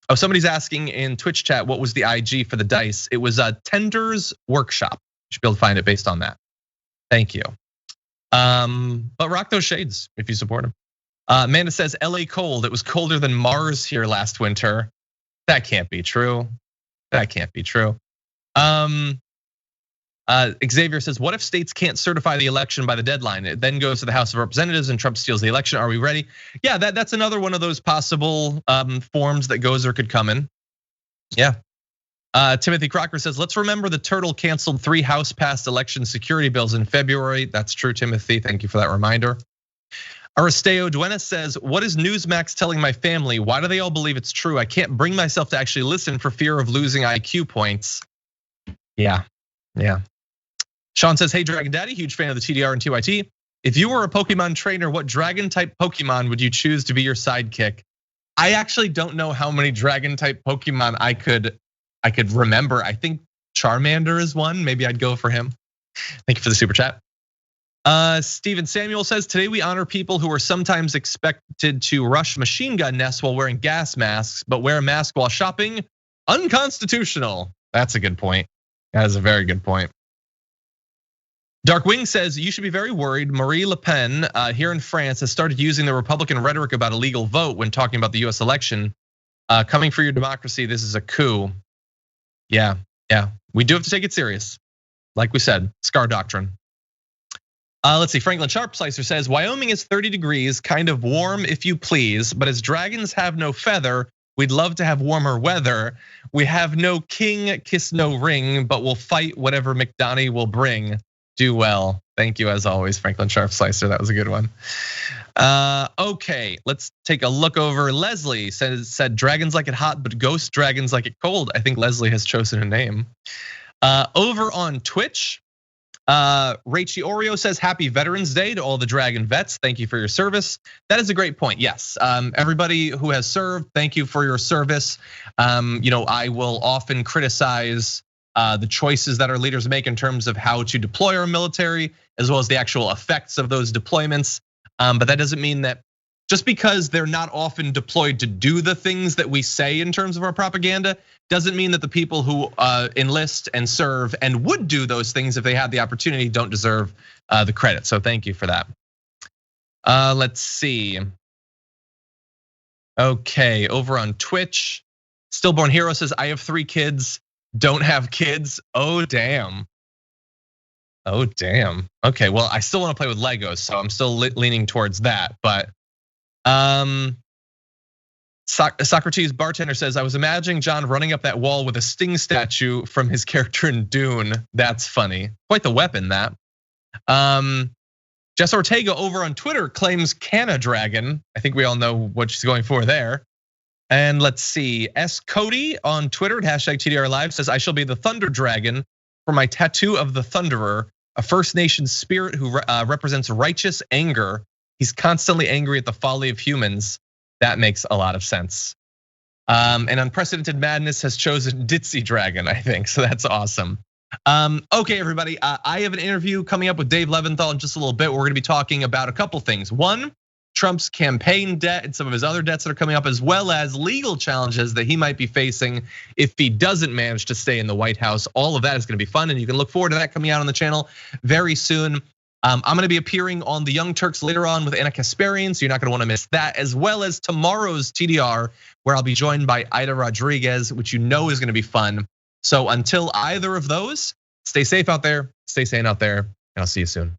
Oh, somebody's asking in Twitch chat, what was the IG for the dice? It was Tender's Workshop. You should be able to find it based on that. Thank you. But rock those shades if you support them. Amanda says, LA cold. It was colder than Mars here last winter. That can't be true. That can't be true. Xavier says, what if states can't certify the election by the deadline? It then goes to the House of Representatives and Trump steals the election. Are we ready? Yeah, that's another one of those possible forms that goes or could come in. Yeah. Timothy Crocker says, let's remember the turtle canceled 3 House passed election security bills in February. That's true, Timothy. Thank you for that reminder. Aristeo Duenas says, what is Newsmax telling my family? Why do they all believe it's true? I can't bring myself to actually listen for fear of losing IQ points. Yeah. Sean says, hey, Dragon Daddy, huge fan of the TDR and TYT. If you were a Pokemon trainer, what dragon type Pokemon would you choose to be your sidekick? I actually don't know how many dragon type Pokemon I could remember. I think Charmander is one. Maybe I'd go for him. Thank you for the super chat. Steven Samuel says, today we honor people who are sometimes expected to rush machine gun nests while wearing gas masks, but wear a mask while shopping. Unconstitutional. That's a good point. That is a very good point. Darkwing says, you should be very worried. Marie Le Pen here in France has started using the Republican rhetoric about a legal vote when talking about the US election. Coming for your democracy, this is a coup. Yeah, we do have to take it serious. Like we said, Scar Doctrine. Let's see, Franklin Sharpslicer says, Wyoming is 30 degrees, kind of warm if you please, but as dragons have no feather, we'd love to have warmer weather. We have no king, kiss no ring, but we'll fight whatever McDonnie will bring. Do well. Thank you as always, Franklin Sharpslicer, that was a good one. Okay, let's take a look over. Leslie said dragons like it hot, but ghost dragons like it cold. I think Leslie has chosen a name. Over on Twitch, Rachie Oreo says, happy Veterans Day to all the Dragon vets. Thank you for your service. That is a great point. Yes, everybody who has served, thank you for your service. I will often criticize the choices that our leaders make in terms of how to deploy our military, as well as the actual effects of those deployments. But that doesn't mean that just because they're not often deployed to do the things that we say in terms of our propaganda, doesn't mean that the people who enlist and serve and would do those things if they had the opportunity don't deserve the credit. So thank you for that. Let's see. Okay, over on Twitch, Stillborn Hero says, I have 3 kids, don't have kids. Oh, damn. Oh, damn. Okay, well, I still want to play with Legos, so I'm still leaning towards that. But Socrates Bartender says, I was imagining John running up that wall with a Sting statue from his character in Dune. That's funny. Quite the weapon, that. Jess Ortega over on Twitter claims Canna Dragon. I think we all know what she's going for there. And let's see, S. Cody on Twitter at #TDR Live says, I shall be the Thunder Dragon for my tattoo of the Thunderer, a First Nation spirit who represents righteous anger. He's constantly angry at the folly of humans. That makes a lot of sense. And Unprecedented Madness has chosen Ditzy Dragon, I think, so that's awesome. Okay, everybody, I have an interview coming up with Dave Leventhal in just a little bit. We're gonna be talking about a couple things. One, Trump's campaign debt and some of his other debts that are coming up, as well as legal challenges that he might be facing if he doesn't manage to stay in the White House. All of that is gonna be fun, and you can look forward to that coming out on the channel very soon. I'm gonna be appearing on the Young Turks later on with Anna Kasparian, so you're not gonna wanna miss that, as well as tomorrow's TDR, where I'll be joined by Ida Rodriguez, which you know is gonna be fun. So until either of those, stay safe out there, stay sane out there, and I'll see you soon.